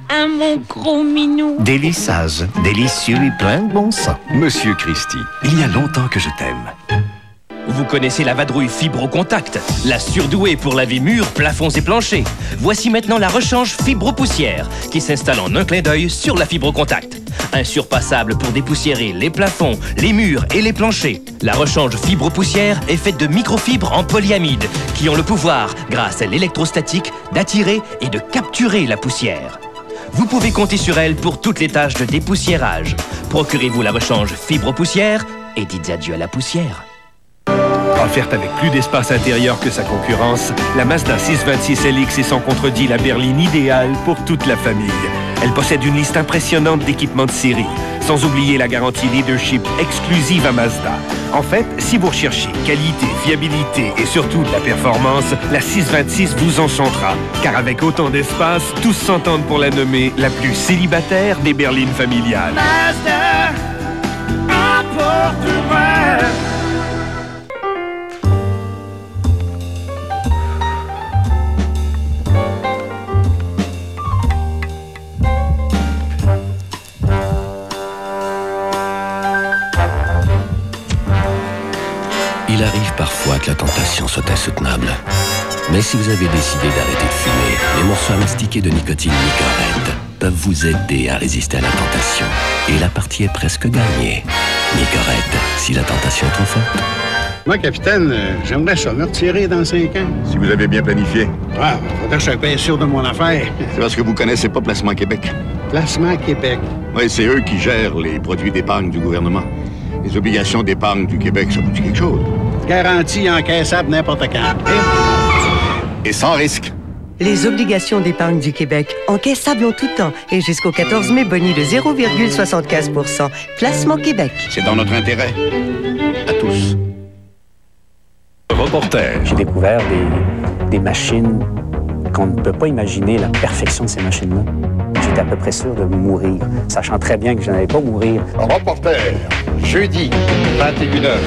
Ah, mon gros minou. Délissage. Délicieux et plein de bon sens. Monsieur Christie, il y a longtemps que je t'aime. Vous connaissez la vadrouille Fibro Contact, la surdouée pour laver murs, plafonds et planchers. Voici maintenant la rechange Fibro Poussière, qui s'installe en un clin d'œil sur la Fibro Contact. Insurpassable pour dépoussiérer les plafonds, les murs et les planchers. La rechange Fibro Poussière est faite de microfibres en polyamide, qui ont le pouvoir, grâce à l'électrostatique, d'attirer et de capturer la poussière. Vous pouvez compter sur elle pour toutes les tâches de dépoussiérage. Procurez-vous la rechange Fibro Poussière et dites adieu à la poussière. Offerte avec plus d'espace intérieur que sa concurrence, la Mazda 626 LX est sans contredit la berline idéale pour toute la famille. Elle possède une liste impressionnante d'équipements de série, sans oublier la garantie leadership exclusive à Mazda. En fait, si vous recherchez qualité, fiabilité et surtout de la performance, la 626 vous enchantera. Car avec autant d'espace, tous s'entendent pour la nommer la plus célibataire des berlines familiales. Mazda, emporte-moi. Il arrive parfois que la tentation soit insoutenable. Mais si vous avez décidé d'arrêter de fumer, les morceaux à mastiquer de nicotine Nicorette peuvent vous aider à résister à la tentation. Et la partie est presque gagnée. Nicorette, si la tentation est trop forte. Moi, capitaine, j'aimerais ça me retirer dans 5 ans. Si vous avez bien planifié. Ah, faudrait que je sois bien sûr de mon affaire. C'est parce que vous connaissez pas Placement Québec. Placement Québec. Oui, c'est eux qui gèrent les produits d'épargne du gouvernement. Les obligations d'épargne du Québec, ça vous dit quelque chose? Garantie encaissable n'importe quand. Et sans risque. Les obligations d'épargne du Québec, encaissables en tout temps et jusqu'au 14 mai, boni de 0,75 %. Placement Québec. C'est dans notre intérêt. À tous. Reporter. J'ai découvert des machines qu'on ne peut pas imaginer la perfection de ces machines-là. J'étais à peu près sûr de mourir, sachant très bien que je n'allais pas mourir. Reporter, jeudi, 21h.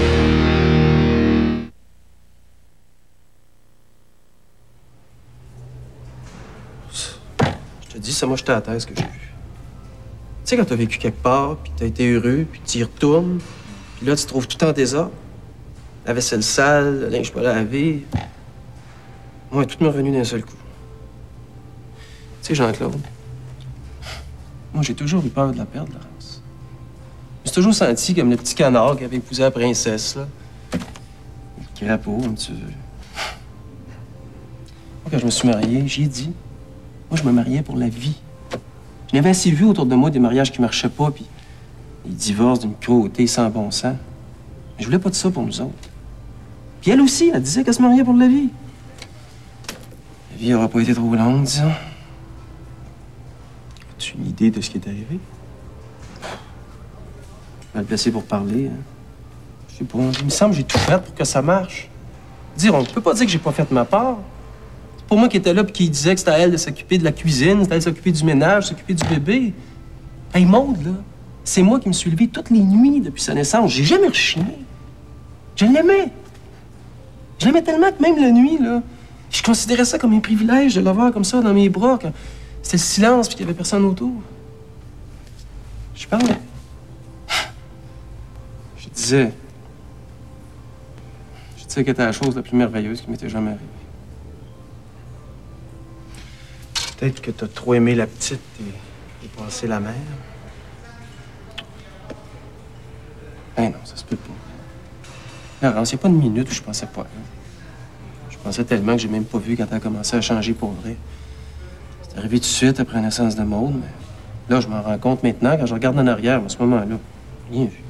Je te dis, ça m'a jeté à terre ce que j'ai vu. Tu sais, quand t'as vécu quelque part, puis t'as été heureux, puis tu y retournes, puis là, tu te trouves tout en désordre. La vaisselle sale, le linge pas lavé. Moi, tout m'est revenu d'un seul coup. Tu sais, Jean-Claude, moi, j'ai toujours eu peur de la perdre, Laurence. J'ai toujours senti comme le petit canard qui avait épousé la princesse, là. Le crapaud, un petit... Moi, quand je me suis marié, j'ai dit, moi, je me mariais pour la vie. Je n'avais assez vu autour de moi des mariages qui marchaient pas, puis des divorces d'une cruauté sans bon sens. Mais je voulais pas de ça pour nous autres. Puis elle aussi, elle disait qu'elle se mariait pour la vie. La vie n'aura pas été trop longue, disons. As-tu une idée de ce qui est arrivé? Mal placé pour parler, hein? Je sais pas, il me semble que j'ai tout fait pour que ça marche. Dire, on ne peut pas dire que j'ai pas fait ma part. C'est pas moi qui étais là et qui disait que c'était à elle de s'occuper de la cuisine, c'était à elle de s'occuper du ménage, s'occuper du bébé. Hey, Maude, là, c'est moi qui me suis levé toutes les nuits depuis sa naissance. J'ai jamais rechigné. Je l'aimais. Je l'aimais tellement que même la nuit, là, je considérais ça comme un privilège de l'avoir comme ça dans mes bras, quand c'était le silence puis qu'il y avait personne autour. Je parlais. Je disais qu'elle était la chose la plus merveilleuse qui m'était jamais arrivée. Peut-être que t'as trop aimé la petite et passé la mère. Ben non, ça se peut pas. Laurence, il n'y a pas de minute où je pensais pas. Hein. Je pensais tellement que j'ai même pas vu quand elle a commencé à changer pour vrai. C'est arrivé tout de suite après la naissance de Maude, mais là, je m'en rends compte maintenant quand je regarde en arrière, à ce moment-là. Rien vu.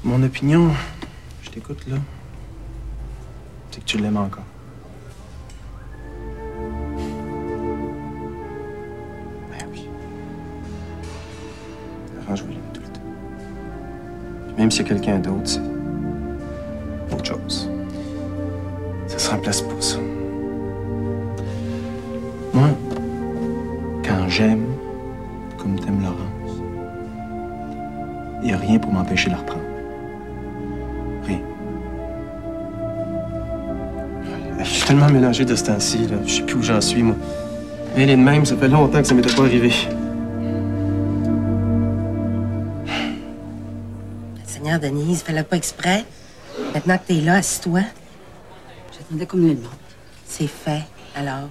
Mon opinion, je t'écoute là, c'est que tu l'aimes encore. Ben oui. Laurence, je vais l'aimer tout le temps. Puis même s'il y a quelqu'un d'autre, c'est autre chose. Ça se remplace pas, ça. Moi, quand j'aime, comme t'aimes Laurence, il n'y a rien pour m'empêcher de la reprendre. Rien. Je suis tellement mélangé de ce temps-ci, là. Je sais plus où j'en suis, moi. Elle est de même, ça fait longtemps que ça m'était pas arrivé. Seigneur Denise, fais-le pas exprès. Maintenant que t'es là, assis-toi. J'attendais comme le monde. C'est fait, alors.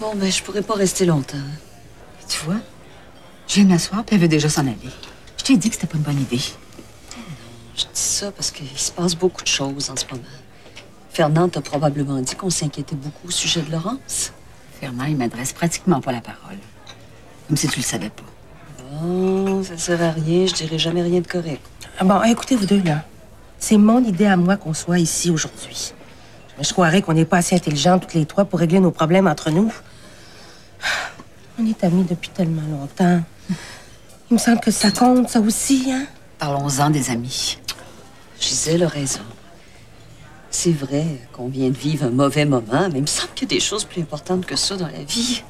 Bon, ben, je pourrais pas rester longtemps. Tu vois, je viens de m'asseoir, puis elle veut déjà s'en aller. Je t'ai dit que c'était pas une bonne idée. Non, je dis ça parce qu'il se passe beaucoup de choses en ce moment. Fernand t'a probablement dit qu'on s'inquiétait beaucoup au sujet de Laurence. Fernand, il m'adresse pratiquement pas la parole. Comme si tu le savais pas. Bon, ça sert à rien, je dirai jamais rien de correct. Bon, écoutez, vous deux, là. C'est mon idée à moi qu'on soit ici aujourd'hui. Je croirais qu'on n'est pas assez intelligents toutes les trois pour régler nos problèmes entre nous. On est amis depuis tellement longtemps. Il me semble que ça compte, ça aussi, hein? Parlons-en des amis. Gisèle a raison. C'est vrai qu'on vient de vivre un mauvais moment, mais il me semble qu'il y a des choses plus importantes que ça dans la vie.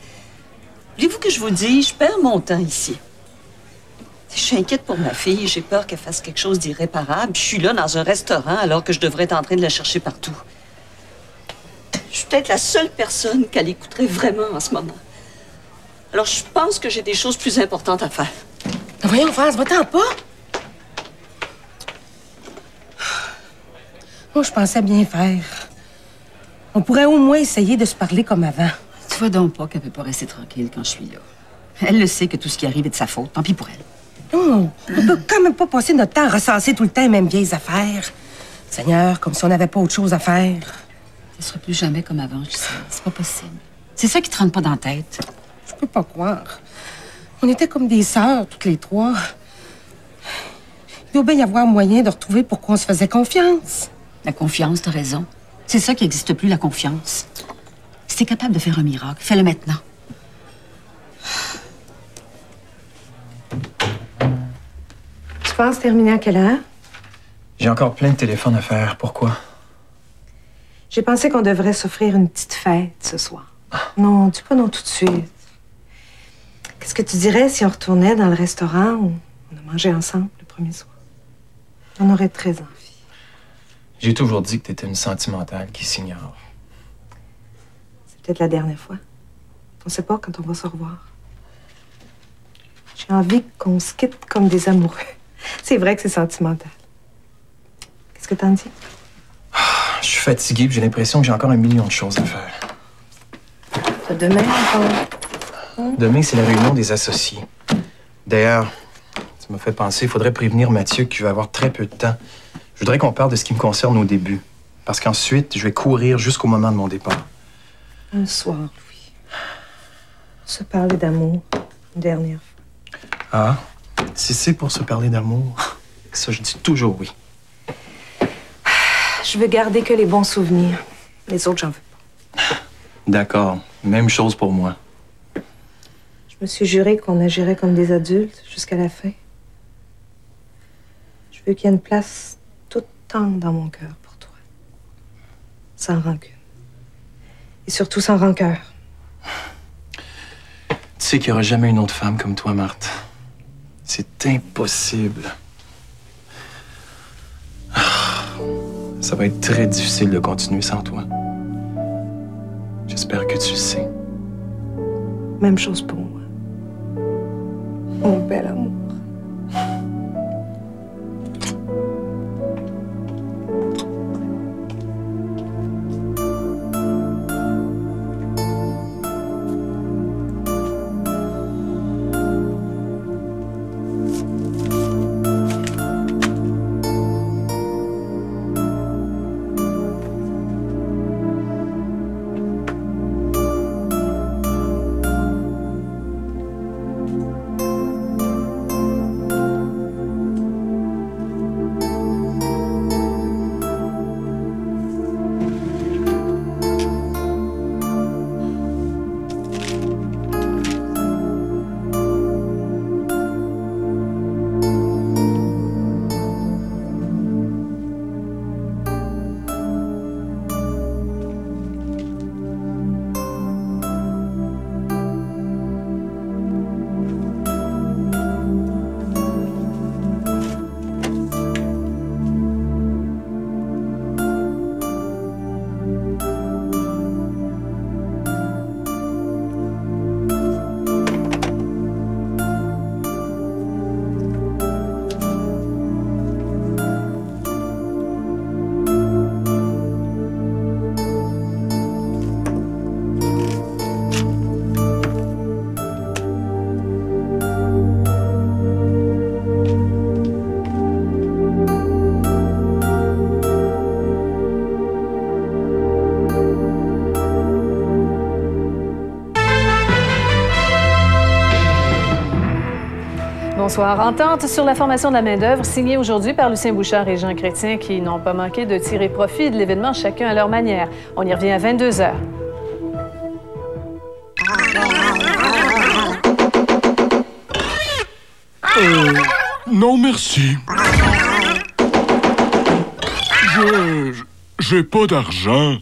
Voulez-vous que je vous dise, je perds mon temps ici. Je suis inquiète pour ma fille, j'ai peur qu'elle fasse quelque chose d'irréparable. Je suis là dans un restaurant alors que je devrais être en train de la chercher partout. Je suis peut-être la seule personne qu'elle écouterait vraiment en ce moment. Alors je pense que j'ai des choses plus importantes à faire. Voyons, France, va-t'en pas! Moi, je pensais bien faire. On pourrait au moins essayer de se parler comme avant. Tu vois donc pas qu'elle peut pas rester tranquille quand je suis là. Elle le sait que tout ce qui arrive est de sa faute. Tant pis pour elle. Non, on peut quand même pas passer notre temps à recenser tout le temps les mêmes vieilles affaires. Seigneur, comme si on n'avait pas autre chose à faire. Ce sera plus jamais comme avant, je sais. C'est pas possible. C'est ça qui te rentre pas dans la tête. Je peux pas croire. On était comme des sœurs, toutes les trois. Il doit bien y avoir moyen de retrouver pourquoi on se faisait confiance. La confiance, t'as raison. C'est ça qui n'existe plus, la confiance. Si t'es capable de faire un miracle, fais-le maintenant. Tu penses terminer à quelle heure? J'ai encore plein de téléphones à faire. Pourquoi? J'ai pensé qu'on devrait s'offrir une petite fête ce soir. Non, dis pas non tout de suite. Qu'est-ce que tu dirais si on retournait dans le restaurant où on a mangé ensemble le premier soir? On aurait très envie. J'ai toujours dit que t'étais une sentimentale qui s'ignore. C'est peut-être la dernière fois. On sait pas quand on va se revoir. J'ai envie qu'on se quitte comme des amoureux. C'est vrai que c'est sentimental. Qu'est-ce que t'en dis? Je suis fatigué et j'ai l'impression que j'ai encore 1 million de choses à faire. Demain, encore? Demain, c'est la réunion des associés. D'ailleurs, ça m'a fait penser, il faudrait prévenir Mathieu qu'il va avoir très peu de temps. Je voudrais qu'on parle de ce qui me concerne au début. Parce qu'ensuite, je vais courir jusqu'au moment de mon départ. Un soir, Louis. Se parler d'amour, une dernière fois. Ah, si c'est pour se parler d'amour, ça, je dis toujours oui. Je veux garder que les bons souvenirs. Les autres, j'en veux pas. D'accord. Même chose pour moi. Je me suis juré qu'on agirait comme des adultes jusqu'à la fin. Je veux qu'il y ait une place toute tendre dans mon cœur pour toi. Sans rancune. Et surtout sans rancœur. Tu sais qu'il n'y aura jamais une autre femme comme toi, Marthe. C'est impossible. Ça va être très difficile de continuer sans toi. J'espère que tu le sais. Même chose pour moi. Mon bel amour. Bonsoir. Entente sur la formation de la main-d'œuvre signée aujourd'hui par Lucien Bouchard et Jean Chrétien qui n'ont pas manqué de tirer profit de l'événement chacun à leur manière. On y revient à 22h. Non, merci. J'ai pas d'argent.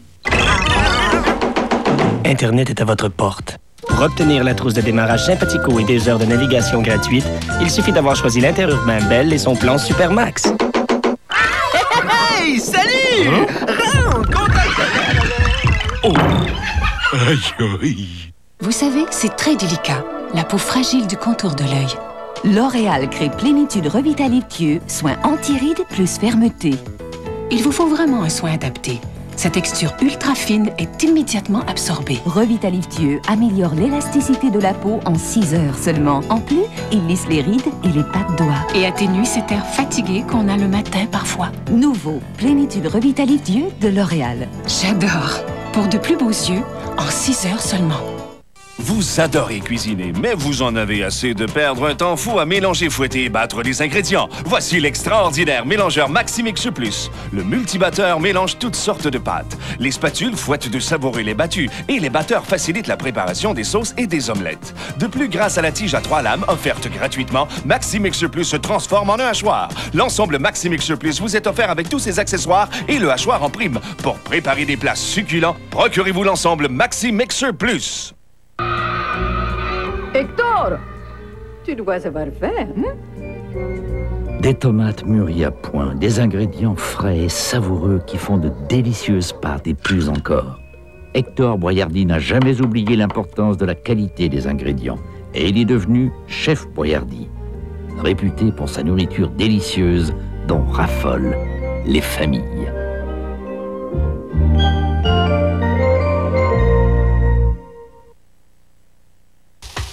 Internet est à votre porte. Pour obtenir la trousse de démarrage sympathico et des heures de navigation gratuites, il suffit d'avoir choisi l'interurbain Bell et son plan Supermax. Hey, salut! Rentre, contact! Oh! Aïe, aïe! Vous savez, c'est très délicat, la peau fragile du contour de l'œil. L'Oréal crée Plénitude Revitalife-Yeux, soin anti-rides plus fermeté. Il vous faut vraiment un soin adapté. Sa texture ultra fine est immédiatement absorbée. Revitalife-Yeux améliore l'élasticité de la peau en 6 heures seulement. En plus, il lisse les rides et les pattes doigts. Et atténue cet air fatigué qu'on a le matin parfois. Nouveau, Plénitude Revitalife-Yeux de L'Oréal. J'adore. Pour de plus beaux yeux, en 6 heures seulement. Vous adorez cuisiner, mais vous en avez assez de perdre un temps fou à mélanger, fouetter et battre les ingrédients. Voici l'extraordinaire mélangeur Maximix Plus. Le multibatteur mélange toutes sortes de pâtes. Les spatules fouettent de savoureux lait battu et les batteurs facilitent la préparation des sauces et des omelettes. De plus, grâce à la tige à 3 lames offerte gratuitement, Maximix Plus se transforme en un hachoir. L'ensemble Maximix Plus vous est offert avec tous ses accessoires et le hachoir en prime. Pour préparer des plats succulents, procurez-vous l'ensemble Maximix Plus. Hector, tu dois savoir faire, hein? Des tomates mûries à point, des ingrédients frais et savoureux qui font de délicieuses pâtes et plus encore. Hector Boiardi n'a jamais oublié l'importance de la qualité des ingrédients et il est devenu chef Boiardi, réputé pour sa nourriture délicieuse dont raffolent les familles.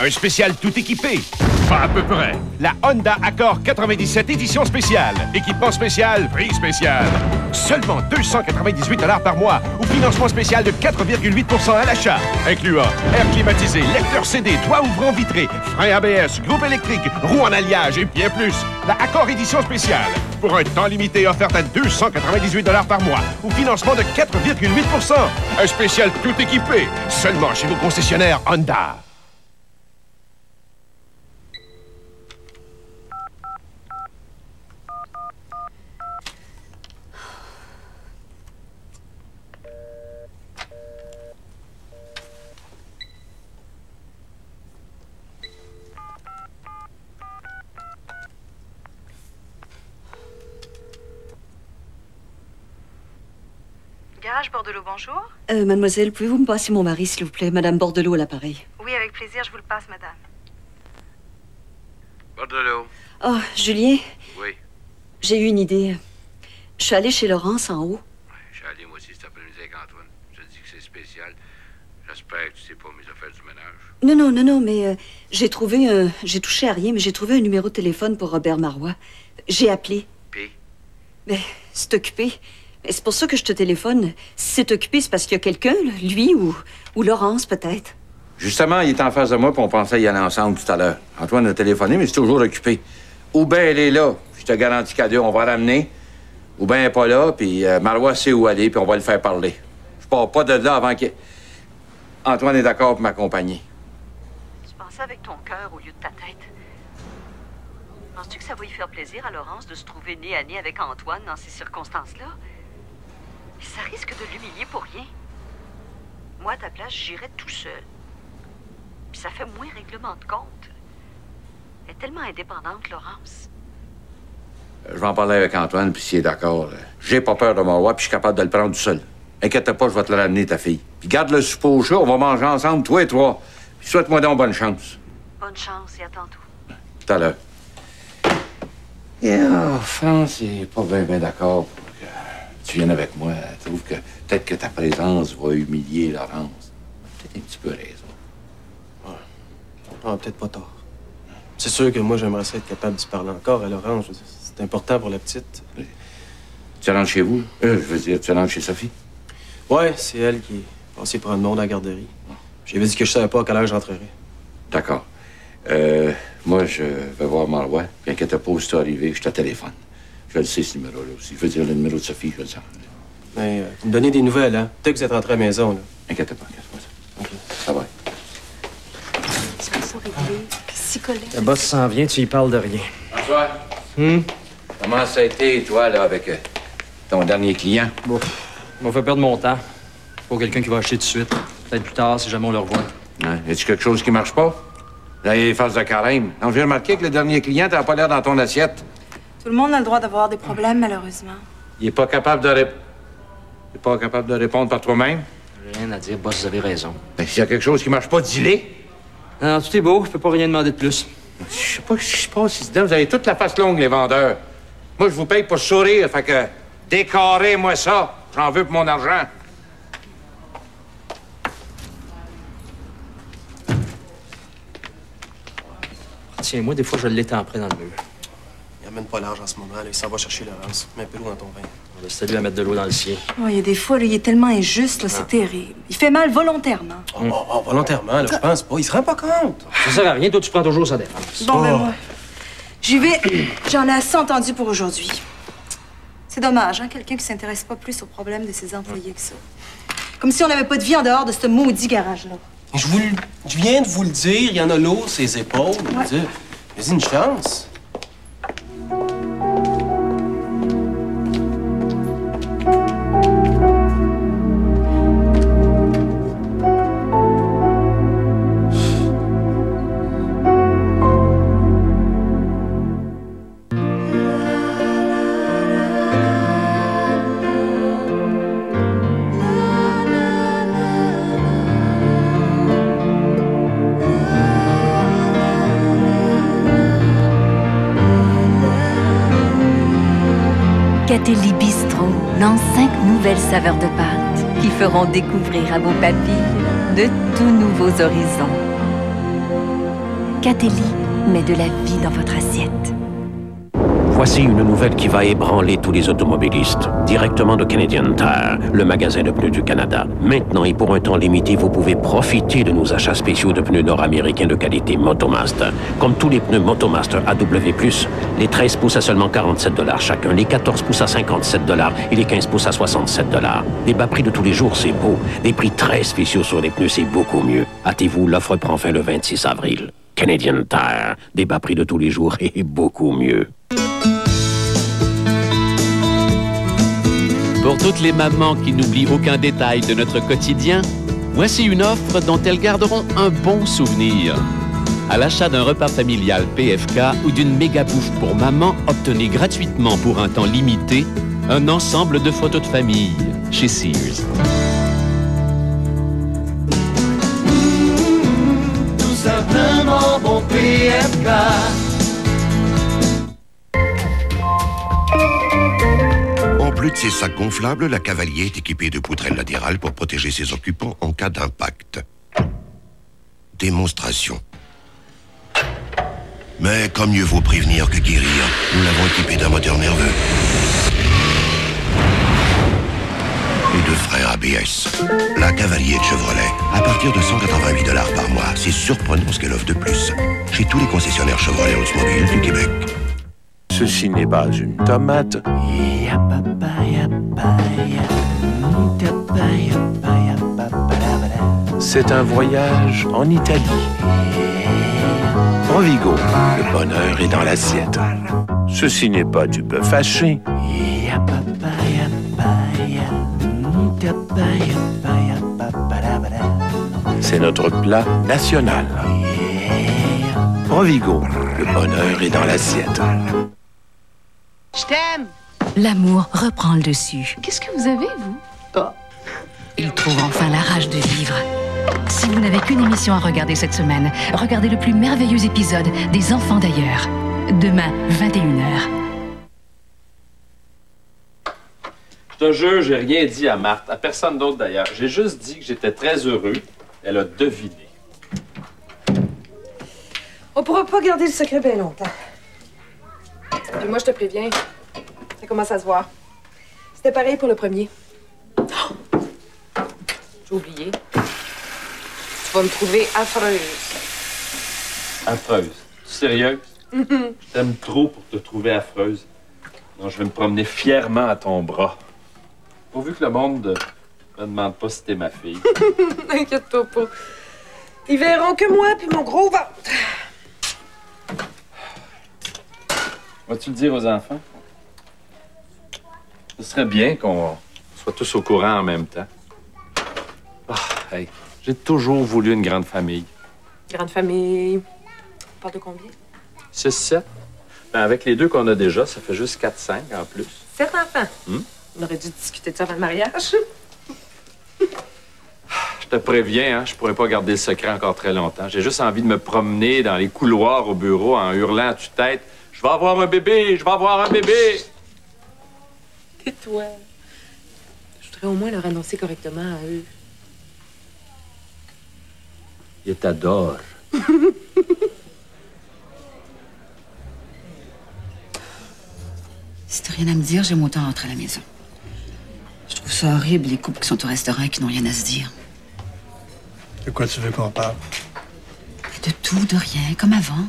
Un spécial tout équipé. Pas à peu près. La Honda Accord 97 édition spéciale. Équipement spécial, prix spécial. Seulement 298 $ par mois ou financement spécial de 4,8 % à l'achat. Incluant air climatisé, lecteur CD, toit ouvrant vitré, frein ABS, groupe électrique, roue en alliage et bien plus. La Accord édition spéciale. Pour un temps limité offerte à 298 $ par mois ou financement de 4,8 %. Un spécial tout équipé. Seulement chez vos concessionnaires Honda. Garage Bordelot, bonjour. Mademoiselle, pouvez-vous me passer mon mari, s'il vous plaît? Madame Bordelot à l'appareil. Oui, avec plaisir, je vous le passe, madame. Bordelot. Oh, Julien? Oui. J'ai eu une idée. Je suis allée chez Laurence en haut. Je suis allé moi aussi cet après-midi avec Antoine. Je te dis que c'est spécial. J'espère que tu sais pas mes affaires du ménage. Non, mais j'ai touché à rien, mais j'ai trouvé un numéro de téléphone pour Robert Marois. J'ai appelé. Puis? Mais c'est occupé. C'est pour ça que je te téléphone. Si c'est occupé, c'est parce qu'il y a quelqu'un, là, lui ou Laurence, peut-être. Justement, il est en face de moi, puis on pensait y aller ensemble tout à l'heure. Antoine a téléphoné, mais c'est toujours occupé. Ou bien elle est là, je te garantis qu'à deux, on va l'amener. Ou bien elle n'est pas là, puis Marois sait où aller, puis on va le faire parler. Je pars pas de là avant que... Antoine est d'accord pour m'accompagner. Tu pensais avec ton cœur au lieu de ta tête. Penses-tu que ça va y faire plaisir à Laurence de se trouver nez à nez avec Antoine dans ces circonstances-là? Ça risque de l'humilier pour rien. Moi, à ta place, j'irais tout seul. Puis ça fait moins règlement de compte. Elle est tellement indépendante, Laurence. Je vais en parler avec Antoine, puis s'il est d'accord. J'ai pas peur de Marois, puis je suis capable de le prendre tout seul. Inquiète pas, je vais te le ramener, ta fille. Puis garde le souper au chaud, on va manger ensemble, toi et toi. Puis souhaite-moi donc bonne chance. Bonne chance et à tantôt. Tout à l'heure. France est pas bien d'accord pour que tu viennes avec moi. Elle trouve que peut-être que ta présence va humilier Laurence. Peut-être un petit peu raison. Ouais. Ah, peut-être pas tort. C'est sûr que moi, j'aimerais ça être capable d'y parler encore à Laurence. C'est important pour la petite. Tu rentres chez vous? Je veux dire, tu rentres chez Sophie? Ouais, c'est elle qui est passée prendre monde à la garderie. J'avais dit que je savais pas à quelle heure je rentrerais. D'accord. Moi, je vais voir Marois. Puis inquiète pas, si tu es arrivé, je te téléphone. Je le sais, ce numéro-là aussi. Je veux dire, le numéro de Sophie, je le sais. Mais vous me donnez des nouvelles, hein? Peut-être que vous êtes rentré à la maison, là. Inquiète pas, inquiète pas. OK. Ça va. Est-ce que ça réglé? Si Colette... Le boss s'en vient, tu y parles de rien. François? Comment ça a été, toi, là, avec ton dernier client? Bon, on m'a fait perdre mon temps. Pour quelqu'un qui va acheter tout de suite. Peut-être plus tard, si jamais on le revoit. Ouais. Y a-tu quelque chose qui marche pas? Là, il y a les phases de carême. Donc, j'ai remarqué que le dernier client, t'as pas l'air dans ton assiette. Tout le monde a le droit d'avoir des problèmes, malheureusement. Il est pas capable de répondre par toi-même? Rien à dire, boss, vous avez raison. Ben, s'il y a quelque chose qui marche pas, dis-le. Non, tout est beau, je peux pas rien demander de plus. Je sais pas ce qui se passe ici. Vous avez toute la face longue, les vendeurs. Moi, je vous paye pour sourire, fait que décorez-moi ça. J'en veux pour mon argent. Tiens, moi, des fois, je l'étends après dans le mur. Il amène pas large en ce moment, là. Il s'en va chercher Laurence. Mets un peu d'eau dans ton vin. On va se saluer à mettre de l'eau dans le sien. Oh, il y a des fois, là, il est tellement injuste, là, c'est terrible. Il fait mal volontairement. Oh, volontairement, là, je pense pas. Il se rend pas compte. Ça sert à rien, toi, tu prends toujours sa défense. Bon, ben moi, j'y vais. J'en ai assez entendu pour aujourd'hui. C'est dommage, hein, quelqu'un qui s'intéresse pas plus aux problèmes de ses employés que ça. Comme si on n'avait pas de vie en dehors de ce maudit garage-là. Je viens de vous le dire, il y en a l'eau, ses épaules. Ouais. Mais une chance. Catelli Bistro lance 5 nouvelles saveurs de pâtes qui feront découvrir à vos papilles de tout nouveaux horizons. Catelli met de la vie dans votre assiette. Voici une nouvelle qui va ébranler tous les automobilistes. Directement de Canadian Tire, le magasin de pneus du Canada. Maintenant et pour un temps limité, vous pouvez profiter de nos achats spéciaux de pneus nord-américains de qualité Motomaster. Comme tous les pneus Motomaster AW+, les 13 pouces à seulement 47 $ chacun, les 14 pouces à 57 $ et les 15 pouces à 67 $. Les bas prix de tous les jours, c'est beau. Des prix très spéciaux sur les pneus, c'est beaucoup mieux. Hâtez-vous, l'offre prend fin le 26 avril. Canadian Tire, des bas prix de tous les jours et beaucoup mieux. Pour toutes les mamans qui n'oublient aucun détail de notre quotidien, voici une offre dont elles garderont un bon souvenir. À l'achat d'un repas familial PFK ou d'une méga bouffe pour maman, obtenez gratuitement pour un temps limité un ensemble de photos de famille chez Sears. Tout simplement bon PFK. En plus de ses sacs gonflables, la Cavalier est équipée de poutrelles latérales pour protéger ses occupants en cas d'impact. Démonstration. Mais comme mieux vaut prévenir que guérir, nous l'avons équipée d'un moteur nerveux et de freins ABS. La Cavalier de Chevrolet, à partir de 188 $ par mois, c'est surprenant ce qu'elle offre de plus. Chez tous les concessionnaires Chevrolet Oldsmobile du Québec. Ceci n'est pas une tomate. C'est un voyage en Italie. Rovigo, le bonheur est dans l'assiette. Ceci n'est pas du bœuf haché. C'est notre plat national. Rovigo, le bonheur est dans l'assiette. Je t'aime! L'amour reprend le dessus. Qu'est-ce que vous avez, vous? Oh. Il trouve enfin la rage de vivre. Si vous n'avez qu'une émission à regarder cette semaine, regardez le plus merveilleux épisode des Enfants d'ailleurs. Demain, 21h. Je te jure, j'ai rien dit à Marthe, à personne d'autre d'ailleurs. J'ai juste dit que j'étais très heureux. Elle a deviné. On pourra pas garder le secret bien longtemps. Et moi, je te préviens, ça commence à se voir. C'était pareil pour le premier. Oh! J'ai oublié. Tu vas me trouver affreuse. Affreuse? Sérieux? Je t'aime trop pour te trouver affreuse. Non, je vais me promener fièrement à ton bras. Pourvu que le monde me demande pas si t'es ma fille. Inquiète-toi pas. Ils verront que moi puis mon gros ventre. Vas-tu le dire aux enfants? Ce serait bien qu'on soit tous au courant en même temps. Ah, hey, j'ai toujours voulu une grande famille. Grande famille. On parle de combien? 6-7. Ben, avec les deux qu'on a déjà, ça fait juste 4-5 en plus. 7 enfants. On aurait dû discuter de ça avant le mariage. Je te préviens, hein, je pourrais pas garder le secret encore très longtemps. J'ai juste envie de me promener dans les couloirs au bureau en hurlant à tue-tête. Je vais avoir un bébé! Je vais avoir un bébé! Tais-toi. Je voudrais au moins leur annoncer correctement à eux. Ils t'adorent. Si t'as rien à me dire, j'aime autant rentrer à la maison. ça horrible, les couples qui sont au restaurant et qui n'ont rien à se dire. De quoi tu veux qu'on parle? De tout, de rien, comme avant.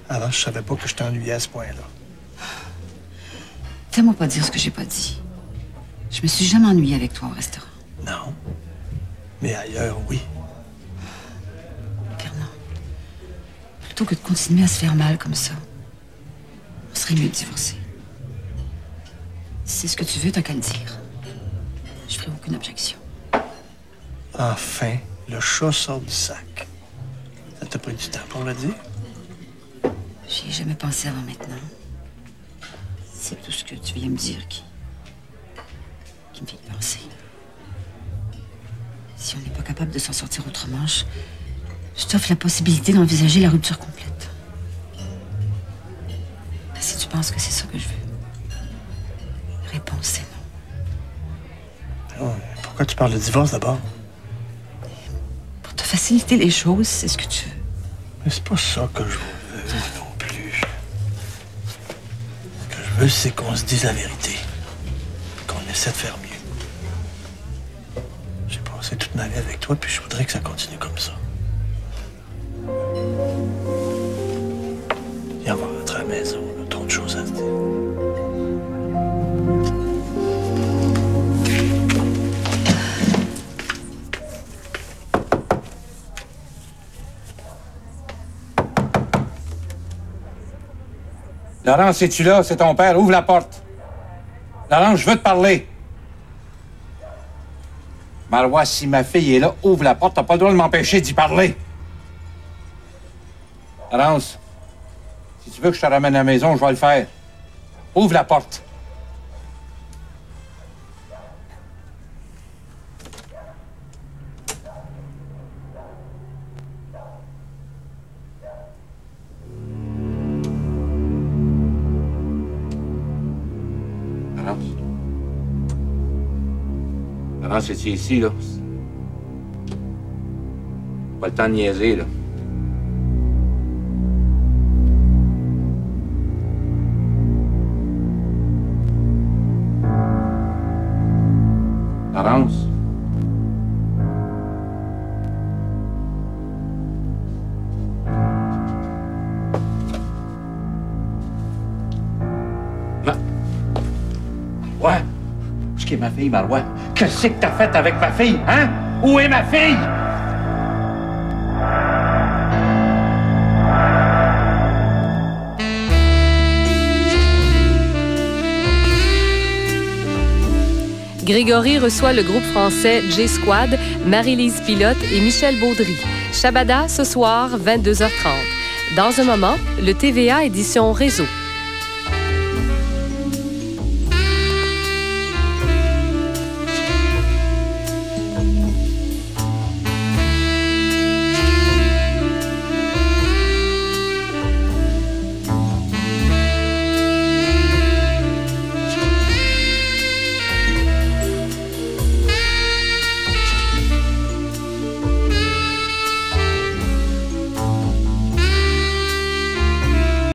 Avant, je savais pas que je t'ennuyais à ce point-là. Fais-moi pas dire ce que j'ai pas dit. Je me suis jamais ennuyée avec toi au restaurant. Non. Mais ailleurs, oui. Fernand, plutôt que de continuer à se faire mal comme ça, on serait mieux de divorcer. Si c'est ce que tu veux, t'as qu'à le dire. Je ferai aucune objection. Enfin, le chat sort du sac. Ça t'a pris du temps pour le dire? J'y ai jamais pensé avant maintenant. C'est tout ce que tu viens me dire qui me fait y penser. Si on n'est pas capable de s'en sortir autrement, je t'offre la possibilité d'envisager la rupture complète. Si tu penses que c'est ça que je veux, la réponse c'est non. Oh, pourquoi tu parles de divorce d'abord? Pour te faciliter les choses, c'est ce que tu veux. Mais c'est pas ça que je veux non plus. Ce que je veux, c'est qu'on se dise la vérité. Qu'on essaie de faire mieux. J'ai passé toute ma vie avec toi, puis je voudrais que ça continue comme ça. Viens, on va rentrer à la maison. On a trop de choses à se dire. Laurence, es-tu là? C'est ton père. Ouvre la porte. Laurence, je veux te parler. Marois, si ma fille est là, ouvre la porte. T'as pas le droit de m'empêcher d'y parler. Laurence, si tu veux que je te ramène à la maison, je vais le faire. Ouvre la porte. Laurence, c'est ici, là. Pas le temps de niaiser, là. Laurence. Ouais. Ce qui est ma fille, Marois. Qu'est-ce que t'as fait avec ma fille, hein? Où est ma fille? Grégory reçoit le groupe français J-Squad, Marie-Lise Pilote et Michel Baudry. Shabada, ce soir, 22h30. Dans un moment, le TVA édition Réseau.